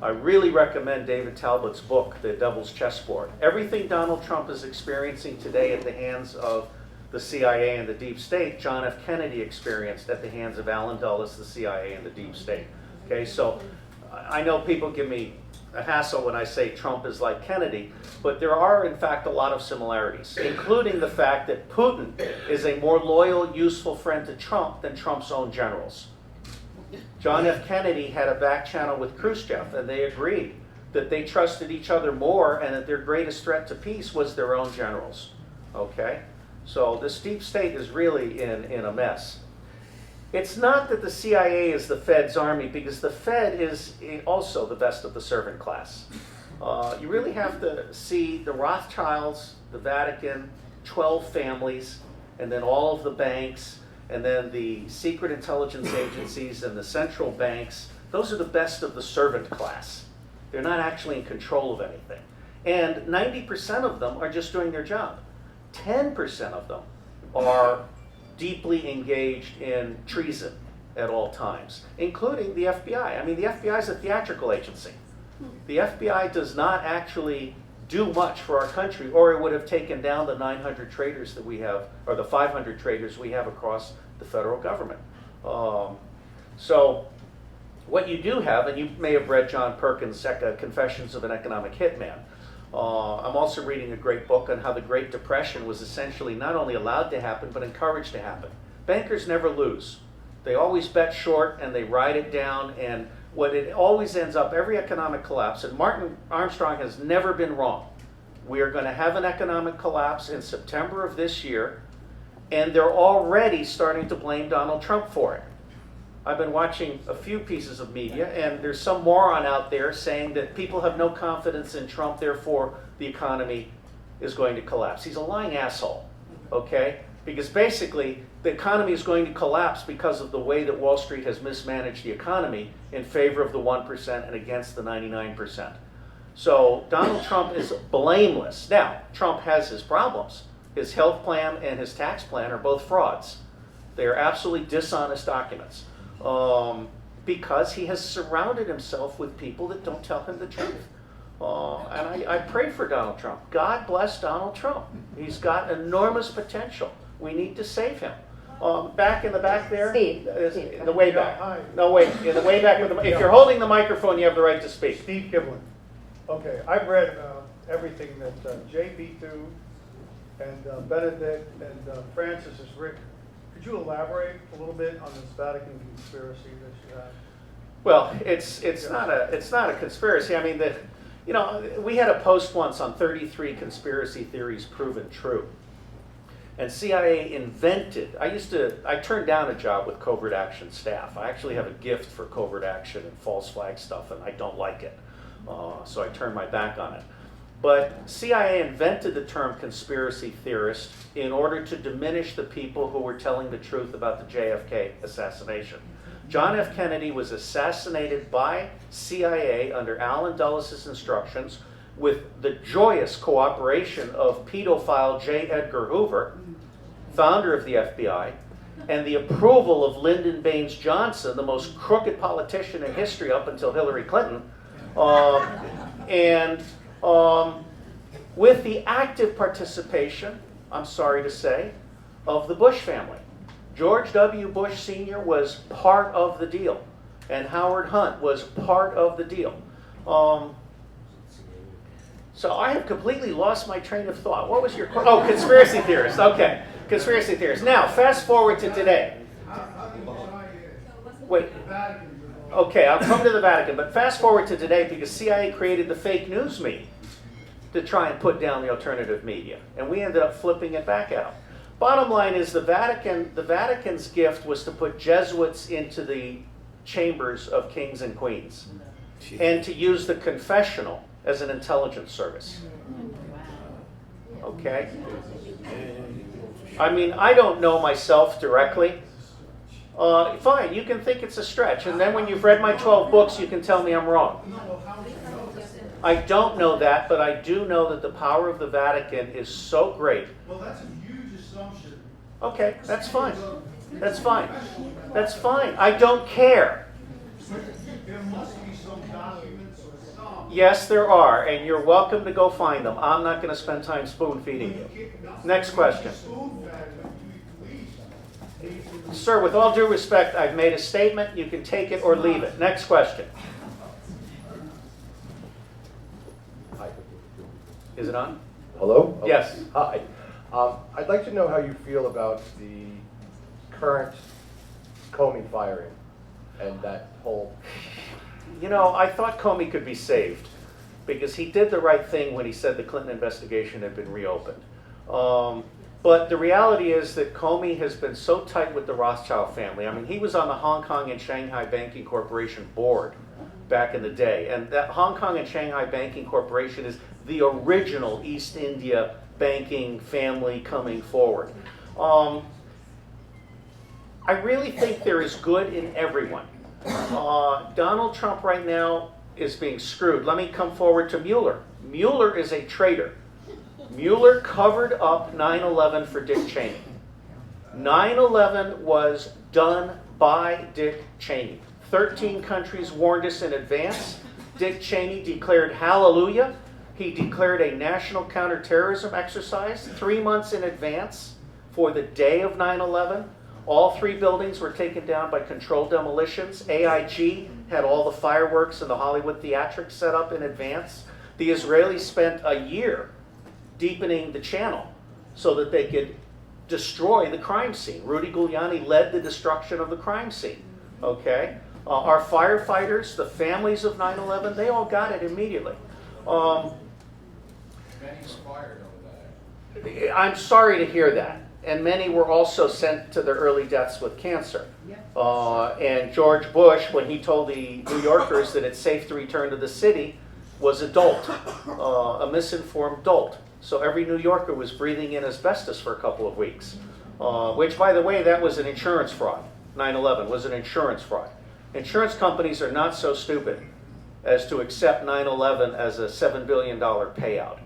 I really recommend David Talbot's book, The Devil's Chessboard. Everything Donald Trump is experiencing today at the hands of the CIA and the deep state, John F. Kennedy experienced at the hands of Allen Dulles, the CIA, and the deep state. Okay, so I know people give me a hassle when I say Trump is like Kennedy, but there are in fact a lot of similarities, including the fact that Putin is a more loyal, useful friend to Trump than Trump's own generals. John F. Kennedy had a back channel with Khrushchev, and they agreed that they trusted each other more and that their greatest threat to peace was their own generals. Okay? So this deep state is really in a mess. It's not that the CIA is the Fed's army, because the Fed is also the best of the servant class. You really have to see the Rothschilds, the Vatican, 12 families, and then all of the banks, and then the secret intelligence agencies and the central banks. Those are the best of the servant class. They're not actually in control of anything. And 90% of them are just doing their job. 10% of them are deeply engaged in treason at all times, including the FBI. I mean, the FBI is a theatrical agency. The FBI does not actually do much for our country, or it would have taken down the 900 traitors that we have, or the 500 traitors we have across the federal government. So What you do have, and you may have read John Perkins' Confessions of an Economic Hitman. I'm also reading a great book on how the Great Depression was essentially not only allowed to happen, but encouraged to happen. Bankers never lose. They always bet short and they ride it down, and what it always ends up, every economic collapse, and Martin Armstrong has never been wrong. We are going to have an economic collapse in September of this year, and they're already starting to blame Donald Trump for it. I've been watching a few pieces of media, and there's some moron out there saying that people have no confidence in Trump, therefore the economy is going to collapse. He's a lying asshole, okay? Because basically, the economy is going to collapse because of the way that Wall Street has mismanaged the economy in favor of the 1% and against the 99%. So Donald Trump is blameless. Now, Trump has his problems. His health plan and his tax plan are both frauds. They are absolutely dishonest documents because he has surrounded himself with people that don't tell him the truth. And I pray for Donald Trump. God bless Donald Trump. He's got enormous potential. We need to save him. Back in the back there, Steve. in the way back. No, wait, in the way back. If you're holding the microphone, you have the right to speak. Steve Giblin. Okay, I've read everything that J.B. through and Benedict and Francis has written. Could you elaborate a little bit on this Vatican conspiracy that you have? Well, it's not a conspiracy. I mean, we had a post once on 33 conspiracy theories proven true. And CIA invented, I turned down a job with covert action staff. I actually have a gift for covert action and false flag stuff, and I don't like it. So I turned my back on it. But CIA invented the term conspiracy theorist in order to diminish the people who were telling the truth about the JFK assassination. John F. Kennedy was assassinated by CIA under Allen Dulles' instructions with the joyous cooperation of pedophile J. Edgar Hoover, founder of the FBI, and the approval of Lyndon Baines Johnson, the most crooked politician in history up until Hillary Clinton, with the active participation, I'm sorry to say, of the Bush family. George W. Bush Sr. was part of the deal, and Howard Hunt was part of the deal. So I have completely lost my train of thought. What was your question? Oh, conspiracy theorist. Okay, conspiracy theorist. Now, fast forward to today. Wait. Okay, I'll come to the Vatican, but fast forward to today because CIA created the fake news media to try and put down the alternative media, and we ended up flipping it back out. Bottom line is the Vatican's gift was to put Jesuits into the chambers of kings and queens and to use the confessional as an intelligence service. Okay? I mean, I don't know myself directly. Fine, you can think it's a stretch, and then when you've read my 12 books, you can tell me I'm wrong. I don't know that, but I do know that the power of the Vatican is so great. Well, that's a huge assumption. Okay, that's fine. That's fine. That's fine. I don't care. There must be some documents or some. Yes, there are, and you're welcome to go find them. I'm not going to spend time spoon feeding you. Next question. Sir, with all due respect, I've made a statement. You can take it or leave it. Next question. Is it on? Hello? Yes. Hi. I'd like to know how you feel about the current Comey firing and that whole... You know, I thought Comey could be saved because he did the right thing when he said the Clinton investigation had been reopened. But the reality is that Comey has been so tight with the Rothschild family. I mean, he was on the Hong Kong and Shanghai Banking Corporation board back in the day. And that Hong Kong and Shanghai Banking Corporation is the original East India banking family coming forward. I really think there is good in everyone. Donald Trump right now is being screwed. Let me come forward to Mueller. Mueller is a traitor. Mueller covered up 9/11 for Dick Cheney. 9/11 was done by Dick Cheney. 13 countries warned us in advance. Dick Cheney declared hallelujah. He declared a national counterterrorism exercise 3 months in advance for the day of 9/11. All 3 buildings were taken down by controlled demolitions. AIG had all the fireworks and the Hollywood theatrics set up in advance. The Israelis spent a year deepening the channel so that they could destroy the crime scene. Rudy Giuliani led the destruction of the crime scene. Okay? Our firefighters, the families of 9/11, they all got it immediately. Many were fired over that. I'm sorry to hear that. And many were also sent to their early deaths with cancer. And George Bush, when he told the New Yorkers that it's safe to return to the city, was a dolt, a misinformed dolt. So every New Yorker was breathing in asbestos for a couple of weeks, which, by the way, that was an insurance fraud. 9/11 was an insurance fraud. Insurance companies are not so stupid as to accept 9/11 as a $7 billion payout.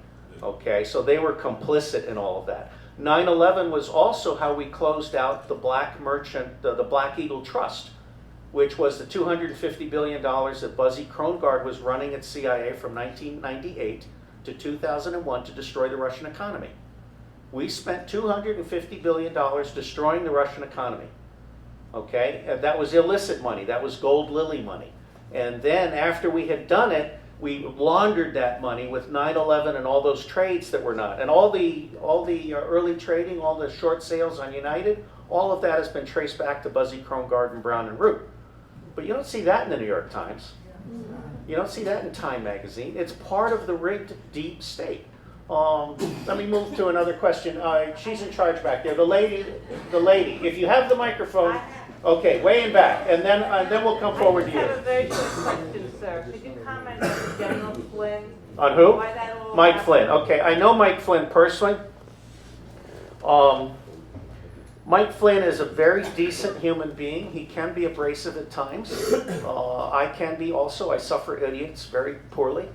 Okay, so they were complicit in all of that. 9/11 was also how we closed out the black merchant, the Black Eagle Trust, which was the $250 billion that Buzzy Krongard was running at CIA from 1998 to 2001 to destroy the Russian economy. We spent $250 billion destroying the Russian economy. Okay, and that was illicit money. That was gold lily money. And then after we had done it, we laundered that money with 9/11 and all those trades that were not. And all the early trading, all the short sales on United, all of that has been traced back to Buzzy Krongard and Brown and Root. But you don't see that in the New York Times. You don't see that in Time magazine. It's part of the rigged deep state. Let me move to another question. She's in charge back there. The lady. If you have the microphone, okay, way in back, and then we'll come forward to I have a you. very short question, sir. Could you comment on General Flynn? On who? Why that all Mike happened? Flynn. Okay, I know Mike Flynn personally. Mike Flynn is a very decent human being. He can be abrasive at times. I can be also. I suffer idiots very poorly.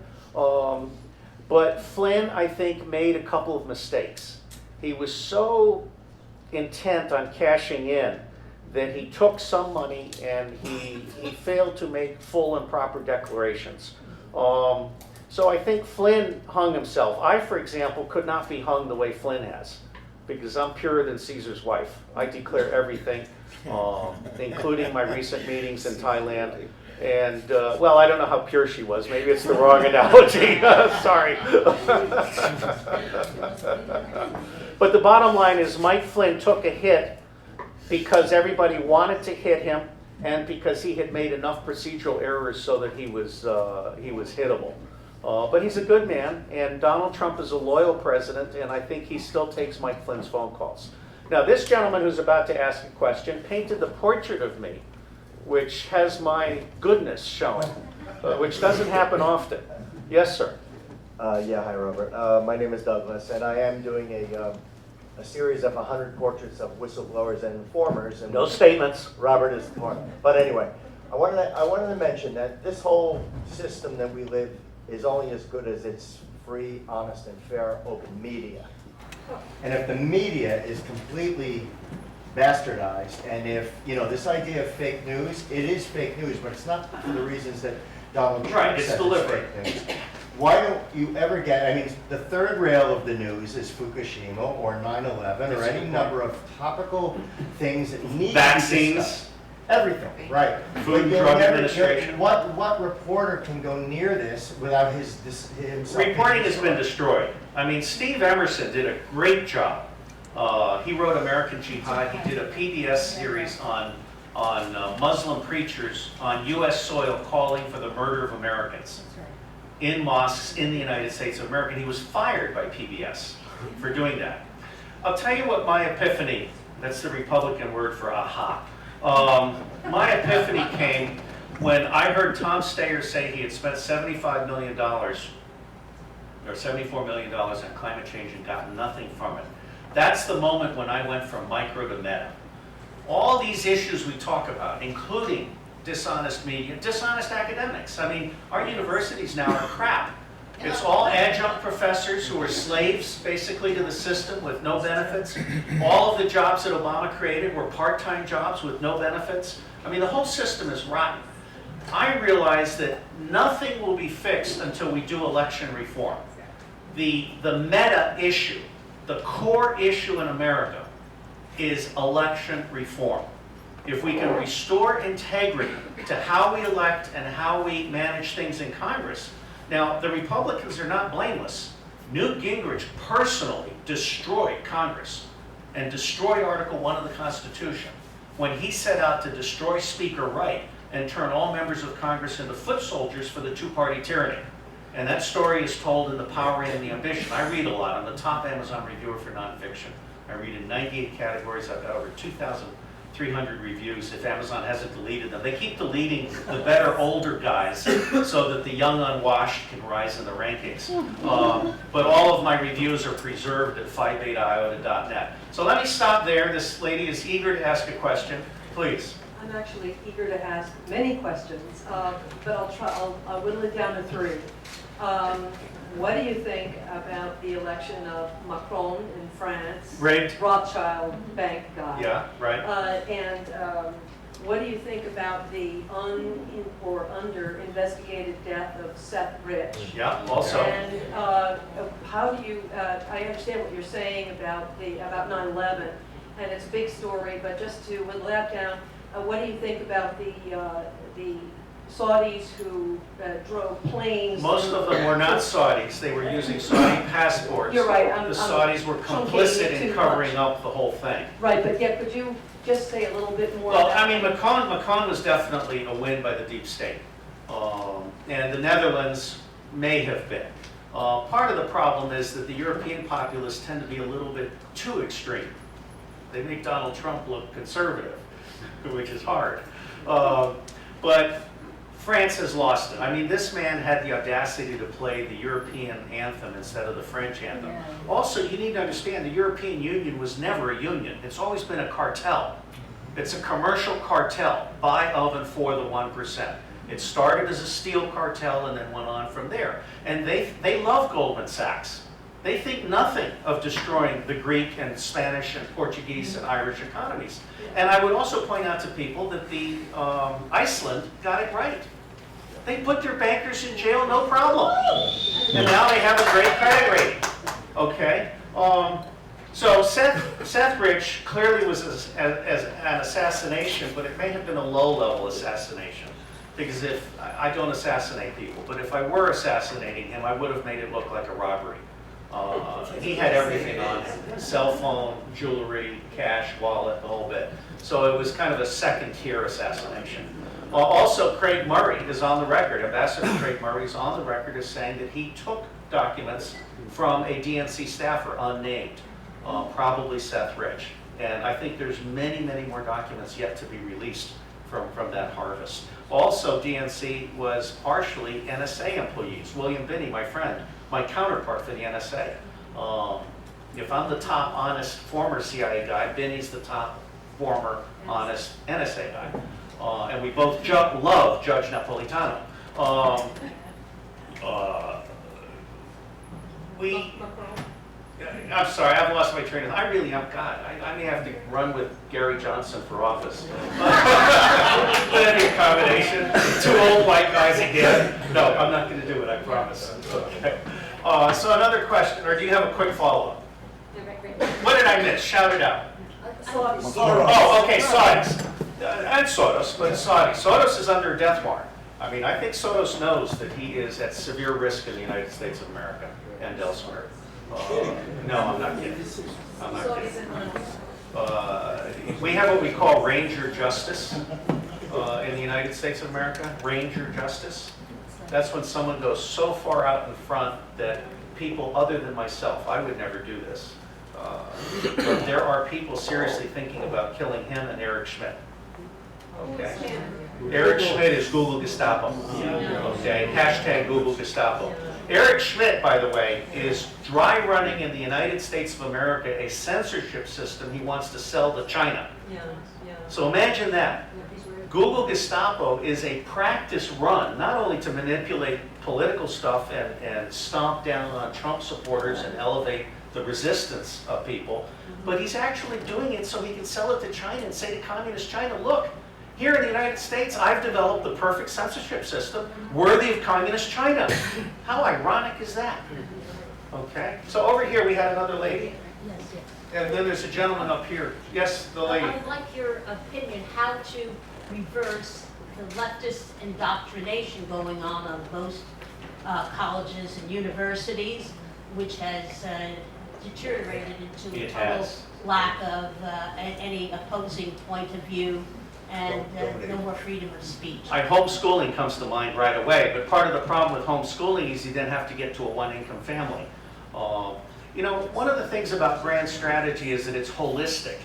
But Flynn, I think, made a couple of mistakes. He was so intent on cashing in that he took some money and he failed to make full and proper declarations. So I think Flynn hung himself. I, for example, could not be hung the way Flynn has, because I'm purer than Caesar's wife. I declare everything, including my recent meetings in Thailand. And, well, I don't know how pure she was. Maybe it's the wrong analogy. Sorry. But the bottom line is Mike Flynn took a hit because everybody wanted to hit him and because he had made enough procedural errors so that he was hittable. But he's a good man, and Donald Trump is a loyal president, and I think he still takes Mike Flynn's phone calls. Now, this gentleman who's about to ask a question painted the portrait of me, which has my goodness showing, which doesn't happen often. Yes, sir. Yeah, hi, Robert. My name is Douglas, and I am doing a series of 100 portraits of whistleblowers and informers. And No statements. Robert is part. But anyway, I wanted to mention that this whole system that we live is only as good as its free, honest, and fair, open media. And if the media is completely bastardized, and if, you know, this idea of fake news, it is fake news, but it's not for the reasons that Donald Trump Right, it's says deliberate. fake news. Why don't you ever get, I mean, the third rail of the news is Fukushima or 9/11 or any number of topical things that need Vaccines. to be discussed. Everything, right. Food But and you'll Drug never- Administration. What reporter can go near this without himself? Reporting has been destroyed. I mean, Steve Emerson did a great job. He wrote American Jihad. He did a PBS series on Muslim preachers on U.S. soil calling for the murder of Americans in mosques in the United States of America. He was fired by PBS for doing that. I'll tell you what my epiphany, that's the Republican word for aha. My epiphany came when I heard Tom Steyer say he had spent $75 million or $74 million on climate change and gotten nothing from it. That's the moment when I went from micro to meta. All these issues we talk about, including dishonest media, dishonest academics. I mean, our universities now are crap. It's all adjunct professors who are slaves, basically, to the system with no benefits. All of the jobs that Obama created were part-time jobs with no benefits. I mean, the whole system is rotten. I realize that nothing will be fixed until we do election reform. The meta issue, the core issue in America, is election reform. If we can restore integrity to how we elect and how we manage things in Congress. Now, the Republicans are not blameless. Newt Gingrich personally destroyed Congress and destroyed Article 1 of the Constitution when he set out to destroy Speaker Wright and turn all members of Congress into foot soldiers for the two-party tyranny. And that story is told in The Power and the Ambition. I read a lot. I'm the top Amazon reviewer for nonfiction. I read in 98 categories. I've got over 2,300 reviews if Amazon hasn't deleted them. They keep deleting the better older guys so that the young unwashed can rise in the rankings. But all of my reviews are preserved at phibetaiota.net. So let me stop there. This lady is eager to ask a question. Please. I'm actually eager to ask many questions, but I'll whittle it down to 3. What do you think about the election of Macron in France? Rigged. Rothschild bank guy. Yeah, right. What do you think about the under investigated death of Seth Rich? Yeah, also. And how do you? I understand what you're saying about 9/11, and it's a big story. But just to whittle that down, what do you think about the Saudis who drove planes? Most of them were not Saudis. They were using Saudi passports. You're right. The Saudis were complicit in covering up the whole thing. Right, but yet could you just say a little bit more Well, about I mean, Macron was definitely a win by the deep state. And the Netherlands may have been. Part of the problem is that the European populists tend to be a little bit too extreme. They make Donald Trump look conservative, which is hard. But France has lost it. I mean, this man had the audacity to play the European anthem instead of the French anthem. Yeah. Also, you need to understand the European Union was never a union. It's always been a cartel. It's a commercial cartel, by, of, and for the 1%. It started as a steel cartel and then went on from there. And they love Goldman Sachs. They think nothing of destroying the Greek and Spanish and Portuguese and Irish economies. And I would also point out to people that the Iceland got it right. They put their bankers in jail, no problem. And now they have a great credit rating. Okay? So Seth Rich clearly was as an assassination, but it may have been a low-level assassination. Because if I don't assassinate people, but if I were assassinating him, I would have made it look like a robbery. He had everything on him: cell phone, jewelry, cash, wallet, the whole bit. So it was kind of a second-tier assassination. Also, Craig Murray is on the record. Ambassador Craig Murray is on the record as saying that he took documents from a DNC staffer, unnamed, probably Seth Rich. And I think there's many, many more documents yet to be released from that harvest. Also, DNC was partially NSA employees. William Binney, my friend, my counterpart for the NSA. If I'm the top honest former CIA guy, Binney's the top former honest NSA guy. And we both love Judge Napolitano. I'm sorry, I've lost my train of thought. I really am, God, I may have to run with Gary Johnson for office. With any accommodation, 2 old white guys again. No, I'm not going to do it, I promise. Okay. So another question, or do you have a quick follow-up? What did I miss? Shout it out. Oh, okay, Saudis. And Soros, but Saudi. Soros is under a death warrant. I mean, I think Soros knows that he is at severe risk in the United States of America and elsewhere. No, I'm not kidding. I'm not kidding. We have what we call Ranger Justice in the United States of America. Ranger Justice. That's when someone goes so far out in front that people other than myself, I would never do this. But there are people seriously thinking about killing him and Eric Schmidt. Okay. Eric Schmidt is Google Gestapo. Okay. Hashtag Google Gestapo. Eric Schmidt, by the way, is dry running in the United States of America a censorship system he wants to sell to China. So imagine that. Google Gestapo is a practice run, not only to manipulate political stuff and stomp down on Trump supporters and elevate the resistance of people, but he's actually doing it so he can sell it to China and say to communist China, look, here in the United States, I've developed the perfect censorship system worthy of communist China. How ironic is that? Okay, so over here we had another lady. Yes, yes. And then there's a gentleman up here. Yes, the lady. I would like your opinion how to reverse the leftist indoctrination going on most colleges and universities, which has deteriorated into a It total has. lack of any opposing point of view and no more freedom of speech. Homeschooling comes to mind right away, but part of the problem with homeschooling is you then have to get to a one-income family. You know, one of the things about grand strategy is that it's holistic.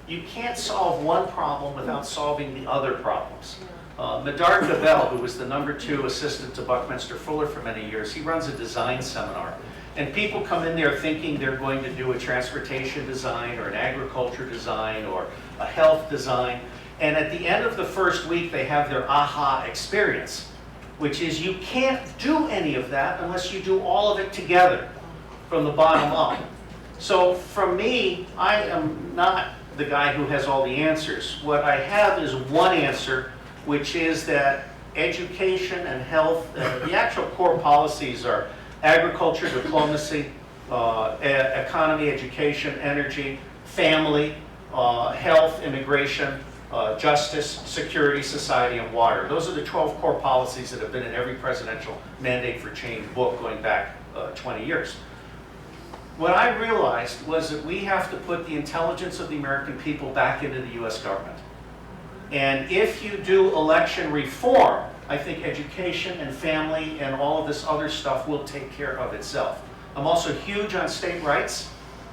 You can't solve one problem without solving the other problems. Medard Gabel, who was the #2 assistant to Buckminster Fuller for many years, he runs a design seminar. And people come in there thinking they're going to do a transportation design or an agriculture design or a health design. And at the end of the first week, they have their aha experience, which is you can't do any of that unless you do all of it together from the bottom up. So for me, I am not the guy who has all the answers. What I have is one answer, which is that education and health, the actual core policies are agriculture, diplomacy, economy, education, energy, family, health, immigration, justice, security, society, and water. Those are the 12 core policies that have been in every presidential mandate for change book going back 20 years. What I realized was that we have to put the intelligence of the American people back into the US government. And if you do election reform, I think education and family and all of this other stuff will take care of itself. I'm also huge on state rights.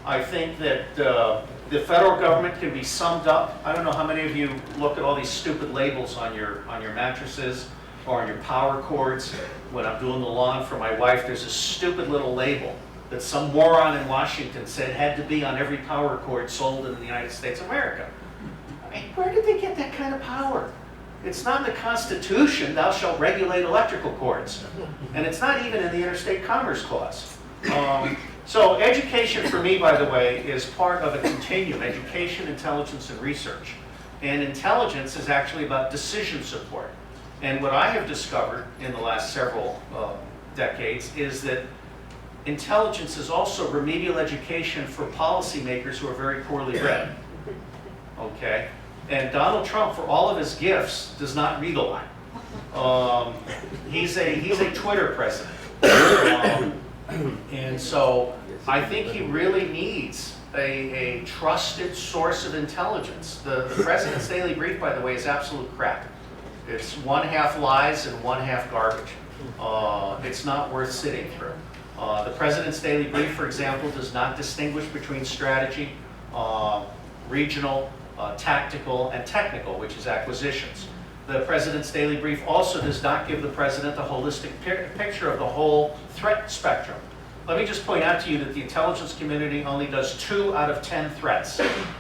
I think that the federal government can be summed up. I don't know how many of you look at all these stupid labels on your mattresses or on your power cords. When I'm doing the lawn for my wife, there's a stupid little label that some moron in Washington said had to be on every power cord sold in the United States of America. I mean, where did they get that kind of power? It's not in the Constitution, thou shalt regulate electrical cords. And it's not even in the Interstate Commerce Clause. So education for me, by the way, is part of a continuum, education, intelligence, and research. And intelligence is actually about decision support. And what I have discovered in the last several decades is that intelligence is also remedial education for policymakers who are very poorly read. Okay? And Donald Trump, for all of his gifts, does not read a lot. He's a Twitter president. And so I think he really needs a trusted source of intelligence. The President's Daily Brief, by the way, is absolute crap. It's 1/2 lies and 1/2 garbage. It's not worth sitting through. The President's Daily Brief, for example, does not distinguish between strategy, regional, tactical, and technical, which is acquisitions. The President's Daily Brief also does not give the President a holistic picture of the whole threat spectrum. Let me just point out to you that the intelligence community only does 2 out of 10 threats.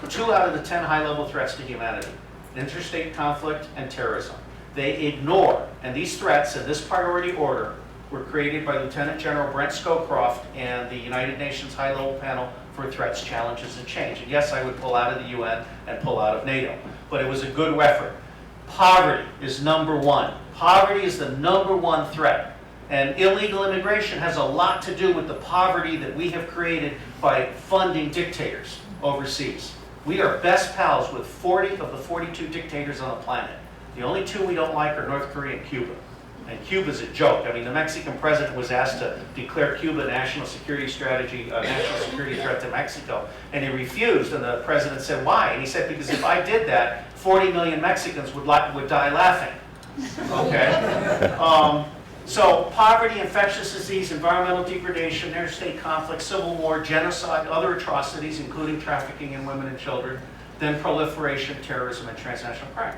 2 out of the 10 high-level threats to humanity: interstate conflict and terrorism. They ignore, and these threats in this priority order were created by Lieutenant General Brent Scowcroft and the United Nations High-Level Panel for Threats, Challenges, and Change. And yes, I would pull out of the UN and pull out of NATO, but it was a good effort. Poverty is #1. Poverty is the #1 threat. And illegal immigration has a lot to do with the poverty that we have created by funding dictators overseas. We are best pals with 40 of the 42 dictators on the planet. The only 2 we don't like are North Korea and Cuba. And Cuba's a joke. I mean, the Mexican president was asked to declare Cuba national security strategy, national security threat to Mexico, and he refused. And the president said, "Why?" And he said, "Because if I did that, 40 million Mexicans would die laughing." Okay. So poverty, infectious disease, environmental degradation, interstate conflict, civil war, genocide, other atrocities, including trafficking in women and children, then proliferation, terrorism, and transnational crime.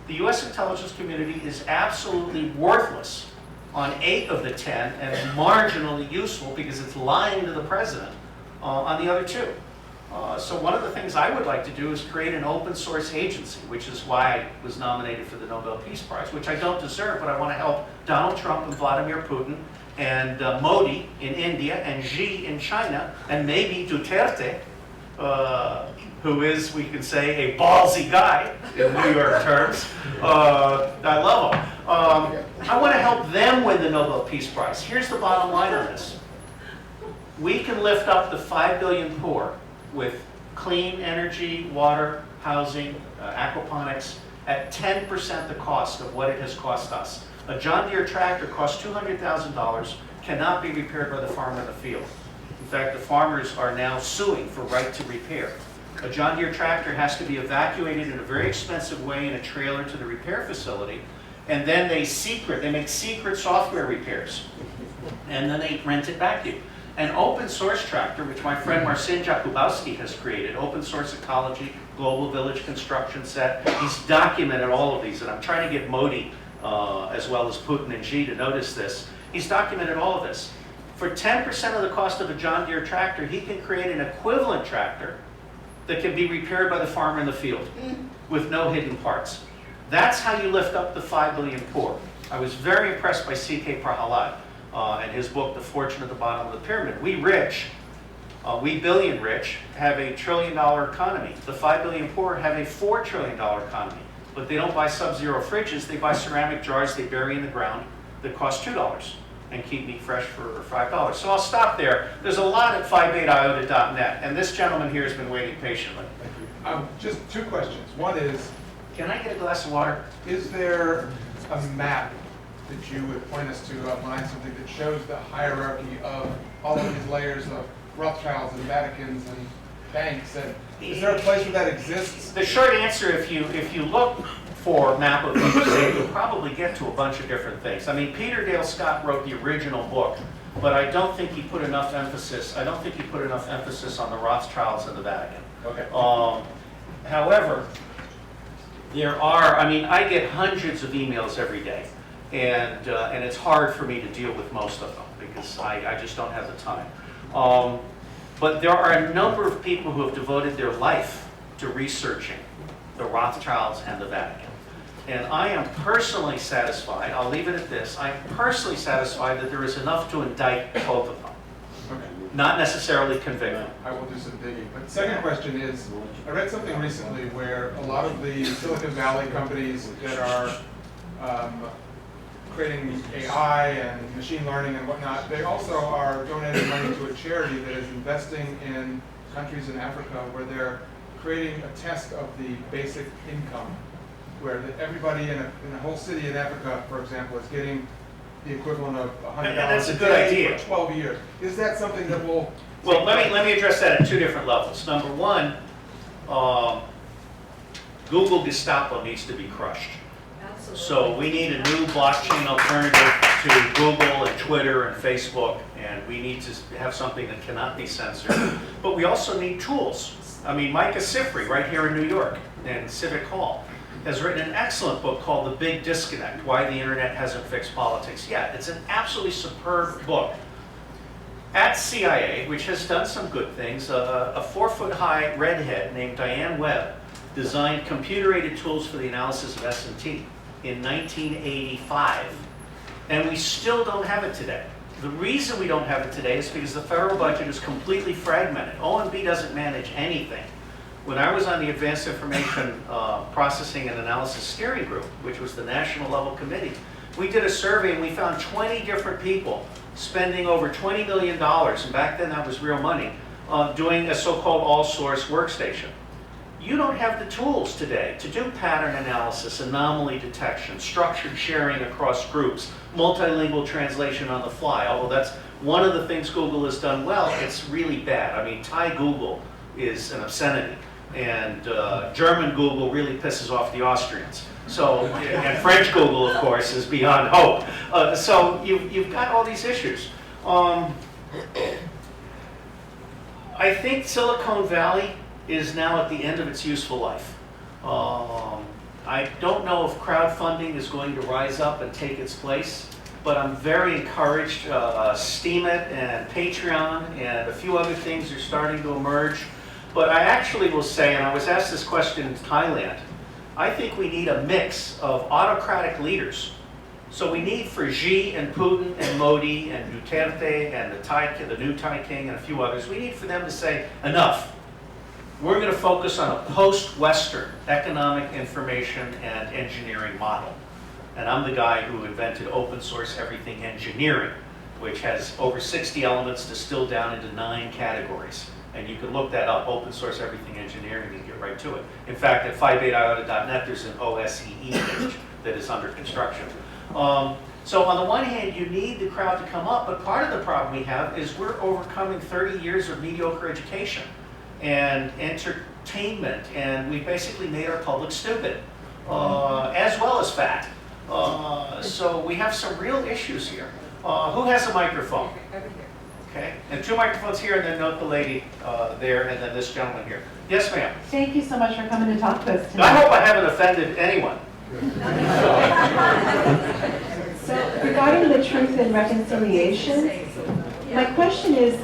The U.S. intelligence community is absolutely worthless on 8 of the 10 and marginally useful because it's lying to the president on the other 2. So one of the things I would like to do is create an open source agency, which is why I was nominated for the Nobel Peace Prize, which I don't deserve, but I want to help Donald Trump and Vladimir Putin and Modi in India and Xi in China and maybe Duterte, who is, we can say, a ballsy guy in New York terms. I love him. I want to help them win the Nobel Peace Prize. Here's the bottom line on this. We can lift up the 5 billion poor with clean energy, water, housing, aquaponics at 10% the cost of what it has cost us. A John Deere tractor costs $200,000, cannot be repaired by the farmer in the field. In fact, the farmers are now suing for right to repair. A John Deere tractor has to be evacuated in a very expensive way in a trailer to the repair facility, and then they make secret software repairs, and then they rent it back to you. An open source tractor, which my friend Marcin Jakubowski has created, open source ecology, global village construction set, he's documented all of these, and I'm trying to get Modi, as well as Putin and Xi, to notice this. He's documented all of this. For 10% of the cost of a John Deere tractor, he can create an equivalent tractor that can be repaired by the farmer in the field with no hidden parts. That's how you lift up the 5 billion poor. I was very impressed by C.K. Prahalad and his book, The Fortune at the Bottom of the Pyramid. We rich, we billion rich, have a $1 trillion economy. The 5 billion poor have a $4 trillion economy. But they don't buy sub-zero fridges, they buy ceramic jars they bury in the ground that cost $2 and keep meat fresh for $5. So I'll stop there. There's a lot at 58iota.net, and this gentleman here has been waiting patiently. Just two questions. One is, can I get a glass of water? is there a map that you would point us to online, something that shows the hierarchy of all of these layers of Rothschilds and Vaticans and banks? And is there a place where that exists? The short answer, if you look for map of the you'll probably get to a bunch of different things. I mean, Peter Dale Scott wrote the original book, but I don't think he put enough emphasis. I don't think he put enough emphasis on the Rothschilds and the Vatican. Okay. However, there are. I mean, I get hundreds of emails every day, and it's hard for me to deal with most of them because I just don't have the time. But there are a number of people who have devoted their life to researching the Rothschilds and the Vatican. And I am personally satisfied, I'll leave it at this, I'm personally satisfied that there is enough to indict both of them. Okay. Not necessarily convict them. I will do some digging. But second question is, I read something recently where a lot of the Silicon Valley companies that are creating AI and machine learning and whatnot, they also are donating money to a charity that is investing in countries in Africa where they're creating a test of the basic income, where everybody in a whole city in Africa, for example, is getting the equivalent of $100 And that's a a good day idea. for 12 years. Is that something that will... Well, let me address that at two different levels. Number one, Google Gestapo needs to be crushed. Absolutely. So we need a new blockchain alternative to Google and Twitter and Facebook, and we need to have something that cannot be censored. But we also need tools. I mean, Micah Sifry, right here in New York, in Civic Hall, has written an excellent book called The Big Disconnect, Why the Internet Hasn't Fixed Politics Yet. It's an absolutely superb book. At CIA, which has done some good things, a 4-foot-high redhead named Diane Webb designed computer-aided tools for the analysis of S&T in 1985, and we still don't have it today. The reason we don't have it today is because the federal budget is completely fragmented. OMB doesn't manage anything. When I was on the Advanced Information Processing and Analysis Steering Group, which was the national level committee, we did a survey and we found 20 different people spending over $20 million, and back then that was real money, doing a so-called all-source workstation. You don't have the tools today to do pattern analysis, anomaly detection, structured sharing across groups, multilingual translation on the fly, although that's one of the things Google has done well. It's really bad. I mean, Thai Google is an obscenity, and German Google really pisses off the Austrians. So, and French Google, of course, is beyond hope. So you've got all these issues. I think Silicon Valley is now at the end of its useful life. I don't know if crowdfunding is going to rise up and take its place, but I'm very encouraged. Steemit and Patreon and a few other things are starting to emerge. But I actually will say, and I was asked this question in Thailand, I think we need a mix of autocratic leaders. So we need for Xi and Putin and Modi and Duterte and the new Thai king and a few others, we need for them to say, enough. We're going to focus on a post-Western economic, information, and engineering model. And I'm the guy who invented open source everything engineering, which has over 60 elements distilled down into 9 categories. And you can look that up, open source everything engineering, and get right to it. In fact, at 58iota.net, there's an OSEE page that is under construction. So on the one hand, you need the crowd to come up, but part of the problem we have is we're overcoming 30 years of mediocre education and entertainment, and we basically made our public stupid, as well as fat. So we have some real issues here. Who has a microphone? Okay, and 2 microphones here, and then note the lady there, and then this gentleman here. Yes, ma'am. Thank you so much for coming to talk to us I tonight. hope I haven't offended anyone. So regarding the Truth and Reconciliation, my question is,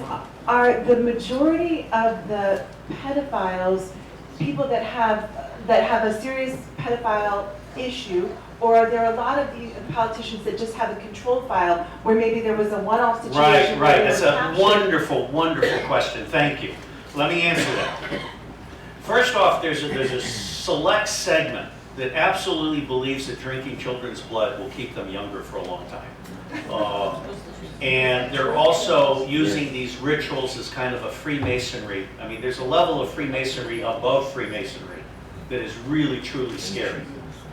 are the majority of the pedophiles people that have a serious pedophile issue, or are there a lot of these politicians that just have a control file where maybe there was a one-off situation? Right. where they That's were a captured? wonderful, wonderful question. Thank you. Let me answer that. First off, there's a select segment that absolutely believes that drinking children's blood will keep them younger for a long time. And they're also using these rituals as kind of a Freemasonry. I mean, there's a level of Freemasonry above Freemasonry that is really, truly scary.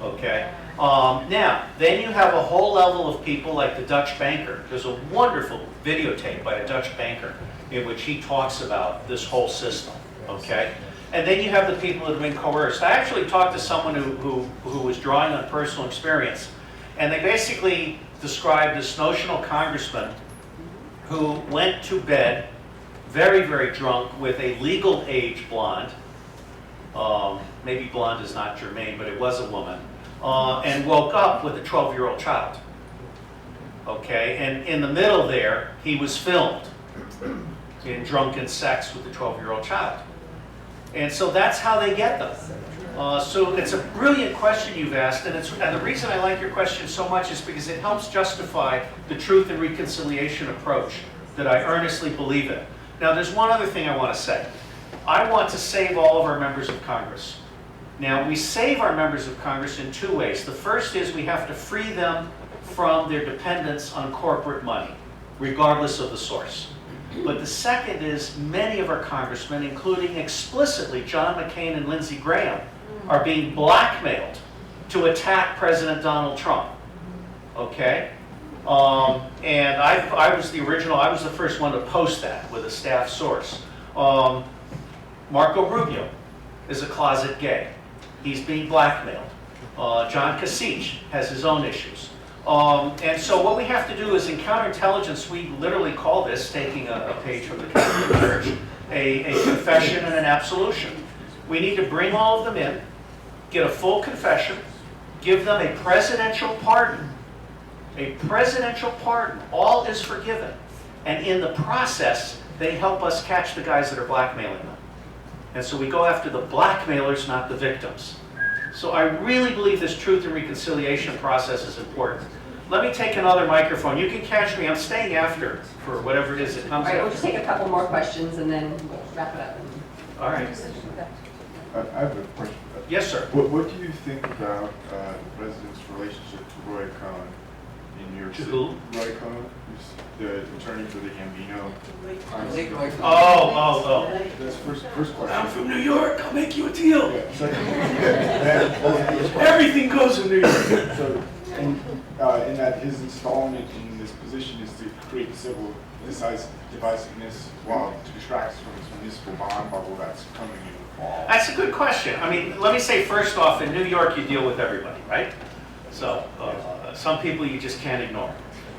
Okay? Now, then you have a whole level of people like the Dutch banker. There's a wonderful videotape by a Dutch banker in which he talks about this whole system. Okay? And then you have the people that have been coerced. I actually talked to someone who was drawing on personal experience, and they basically described this notional congressman who went to bed very, very drunk with a legal age blonde. Maybe blonde is not germane, but it was a woman. And woke up with a 12-year-old child. Okay, and in the middle there, he was filmed in drunken sex with a 12-year-old child. And so that's how they get them. So it's a brilliant question you've asked, and the reason I like your question so much is because it helps justify the truth and reconciliation approach that I earnestly believe in. Now, there's one other thing I want to say. I want to save all of our members of Congress. Now, we save our members of Congress in 2 ways. The first is we have to free them from their dependence on corporate money, regardless of the source. But the second is many of our congressmen, including explicitly John McCain and Lindsey Graham, are being blackmailed to attack President Donald Trump. Okay? And I was the first one to post that with a staff source. Marco Rubio is a closet gay. He's being blackmailed. John Kasich has his own issues. And so what we have to do is in counterintelligence, we literally call this, taking a page from the Catholic Church, a confession and an absolution. We need to bring all of them in, get a full confession, give them a presidential pardon. A presidential pardon. All is forgiven. And in the process, they help us catch the guys that are blackmailing them. And so we go after the blackmailers, not the victims. So I really believe this truth and reconciliation process is important. Let me take another microphone. You can catch me. I'm staying after for whatever it is that comes All right, after. we'll just take a couple more questions and then we'll wrap it up. All right. I have a question. Yes, sir. What do you think about the president's relationship to Roy Cohn in New York City? who? Roy Cohn, who's the attorney for the Gambino. Oh. That's first question. I'm from New York. I'll make you a deal. Yeah, second, Everything goes in New York. So, in that his installment in this position is to create civil divisiveness while to distract us from this municipal bond bubble that's coming in the fall. That's a good question. I mean, let me say first off, in New York, you deal with everybody, right? So some people you just can't ignore.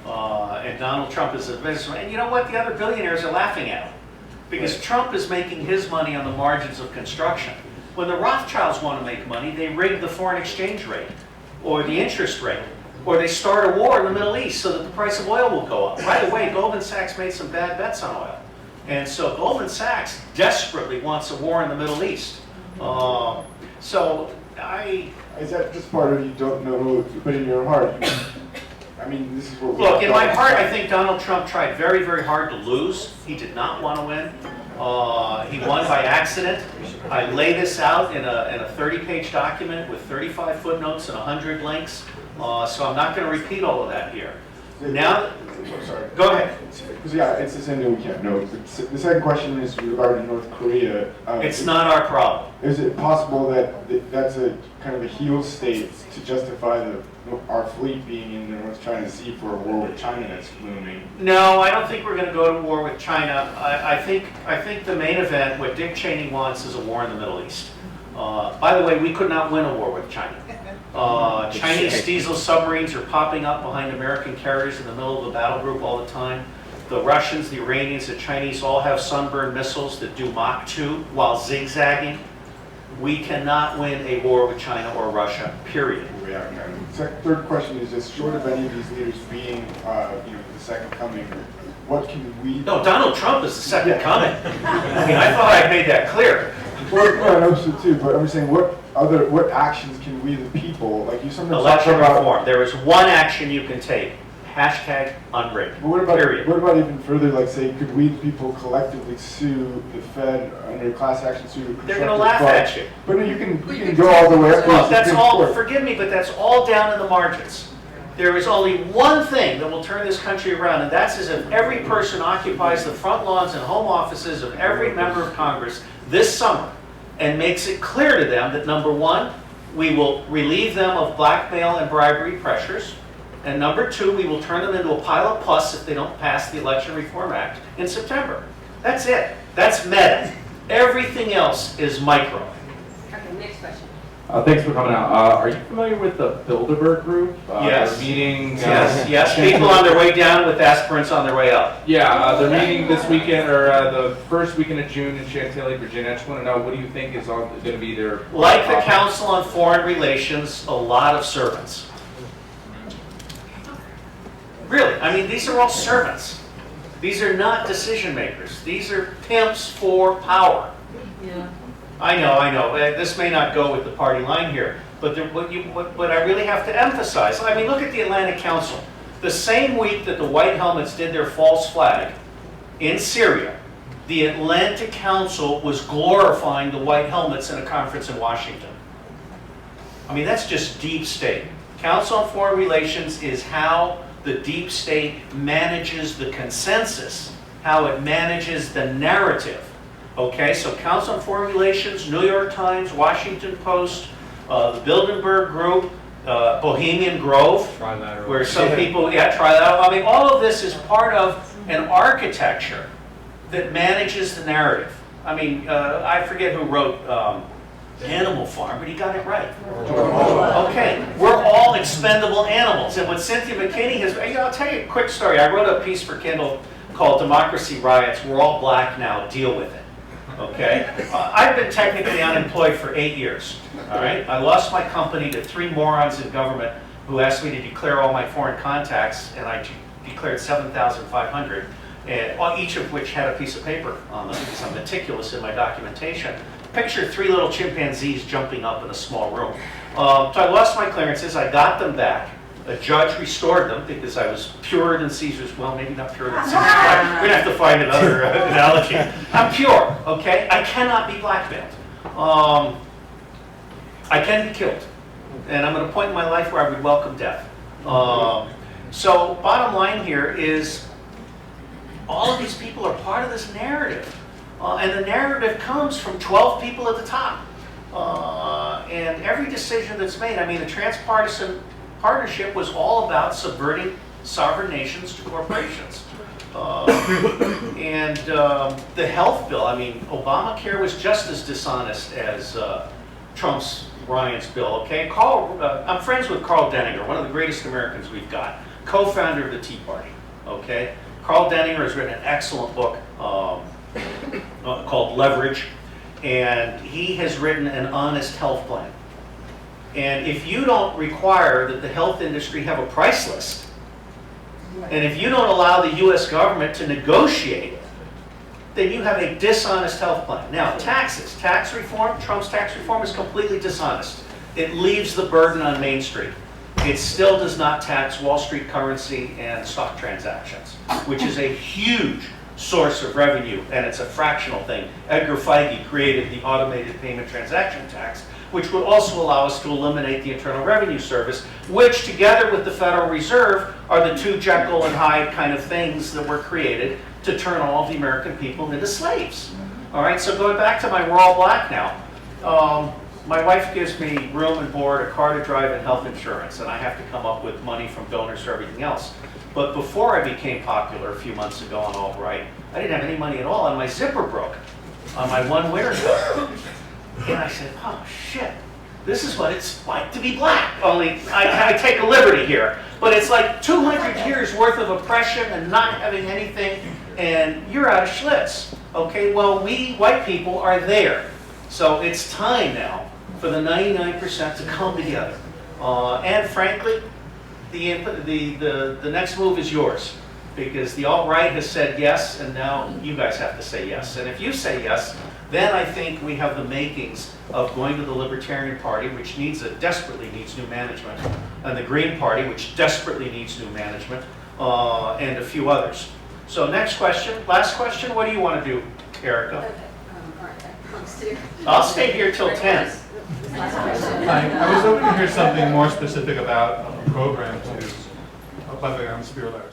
And Donald Trump is a businessman. And you know what? The other billionaires are laughing at him. Because Trump is making his money on the margins of construction. When the Rothschilds want to make money, they rig the foreign exchange rate or the interest rate. Or they start a war in the Middle East so that the price of oil will go up. Right away, Goldman Sachs made some bad bets on oil. And so Goldman Sachs desperately wants a war in the Middle East. Is that just part of you don't know who, but in your heart, I mean, this is what we Look, in my heart, I think Donald Trump tried very, very hard to lose. He did not want to win. He won by accident. I lay this out in a 30-page document with 35 footnotes and 100 links. So I'm not going to repeat all of that here. Now, sorry. Go ahead. Because yeah, it's the same thing we can't know. The second question is regarding North Korea. It's not our problem. Is it possible that that's a kind of a heel state to justify our fleet being in the North China Sea for a war with China that's looming? No, I don't think we're going to go to war with China. I think the main event, what Dick Cheney wants, is a war in the Middle East. By the way, we could not win a war with China. Chinese diesel submarines are popping up behind American carriers in the middle of the battle group all the time. The Russians, the Iranians, the Chinese all have sunburned missiles that do Mach 2 while zigzagging. We cannot win a war with China or Russia, period. Third question is just short of any of these leaders being, the second coming, what can we? No, Donald Trump is the second coming. I mean, I thought I made that clear. Well, I know so too, but I'm just saying, what actions can we, the people, like you sometimes Election talk about, reform. There is one action you can take. Hashtag UNRIG. But what about, period. What about even further, like say, could we, the people, collectively sue the Fed under a class action suit? They're going to laugh at you. But no, you can go all the way up to Look, the that's Supreme all, Court. forgive me, but that's all down in the margins. There is only one thing that will turn this country around, and that's as if every person occupies the front lawns and home offices of every member of Congress this summer and makes it clear to them that, number one, we will relieve them of blackmail and bribery pressures, and number two, we will turn them into a pile of pus if they don't pass the Electoral Reform Act in September. That's it. That's meta. Everything else is micro. Okay, next question. Thanks for coming out. Are you familiar with the Bilderberg Group? Yes. They're meeting. Yes. People on their way down with aspirants on their way up. Yeah, they're meeting this weekend, or the first weekend of June in Chantilly, Virginia. I just want to know, what do you think is going to be their... Like the Council on Foreign Relations, a lot of servants. Really, I mean, these are all servants. These are not decision makers. These are pimps for power. Yeah. I know. This may not go with the party line here, but what I really have to emphasize, I mean, look at the Atlantic Council. The same week that the White Helmets did their false flag in Syria, the Atlantic Council was glorifying the White Helmets in a conference in Washington. I mean, that's just deep state. Council on Foreign Relations is how the deep state manages the consensus, how it manages the narrative. Okay, so Council on Foreign Relations, New York Times, Washington Post, the Bilderberg Group, Bohemian Grove, where some people, trilateral. I mean, all of this is part of an architecture that manages the narrative. I mean, I forget who wrote Animal Farm, but he got it right. Okay, we're all expendable animals. And what Cynthia McKinney has, I'll tell you a quick story. I wrote a piece for Kindle called Democracy Riots. We're all black now, deal with it. Okay? I've been technically unemployed for 8 years. All right? I lost my company to 3 morons in government who asked me to declare all my foreign contacts, and I declared 7,500, and each of which had a piece of paper on them because I'm meticulous in my documentation. Picture 3 little chimpanzees jumping up in a small room. So I lost my clearances. I got them back. A judge restored them because I was purer than Caesar's. Well, maybe not purer than Caesar's. We're going to have to find another analogy. I'm pure, okay? I cannot be blackmailed. I can be killed. And I'm at a point in my life where I would welcome death. So bottom line here is all of these people are part of this narrative. And the narrative comes from 12 people at the top. And every decision that's made, I mean, the transpartisan partnership was all about subverting sovereign nations to corporations. And the health bill, I mean, Obamacare was just as dishonest as Trump's Ryan's bill, okay? I'm friends with Carl Denninger, one of the greatest Americans we've got, co-founder of the Tea Party, okay? Carl Denninger has written an excellent book called Leverage, and he has written an honest health plan. And if you don't require that the health industry have a price list, and if you don't allow the US government to negotiate it, then you have a dishonest health plan. Now, taxes, tax reform, Trump's tax reform is completely dishonest. It leaves the burden on Main Street. It still does not tax Wall Street currency and stock transactions, which is a huge source of revenue, and it's a fractional thing. Edgar Feige created the automated payment transaction tax, which would also allow us to eliminate the Internal Revenue Service, which together with the Federal Reserve are the two Jekyll and Hyde kind of things that were created to turn all of the American people into slaves. All right, so going back to my we're all black now. My wife gives me room and board, a car to drive, and health insurance, and I have to come up with money from donors for everything else. But before I became popular a few months ago on Alt-Right, I didn't have any money at all, and my zipper broke on my one winter coat. And I said, oh shit, this is what it's like to be black. Only I take a liberty here. But it's like 200 years worth of oppression and not having anything, and you're out of Schlitz. Okay, well, we white people are there. So it's time now for the 99% to come together. And frankly, the next move is yours. Because the alt-right has said yes, and now you guys have to say yes. And if you say yes, then I think we have the makings of going to the Libertarian Party, which desperately needs new management, and the Green Party, which desperately needs new management, and a few others. So next question, last question, what do you want to do, Erica? I'll stay here till 10. I was hoping to hear something more specific about a program to, by the way, I'm Spear Larry.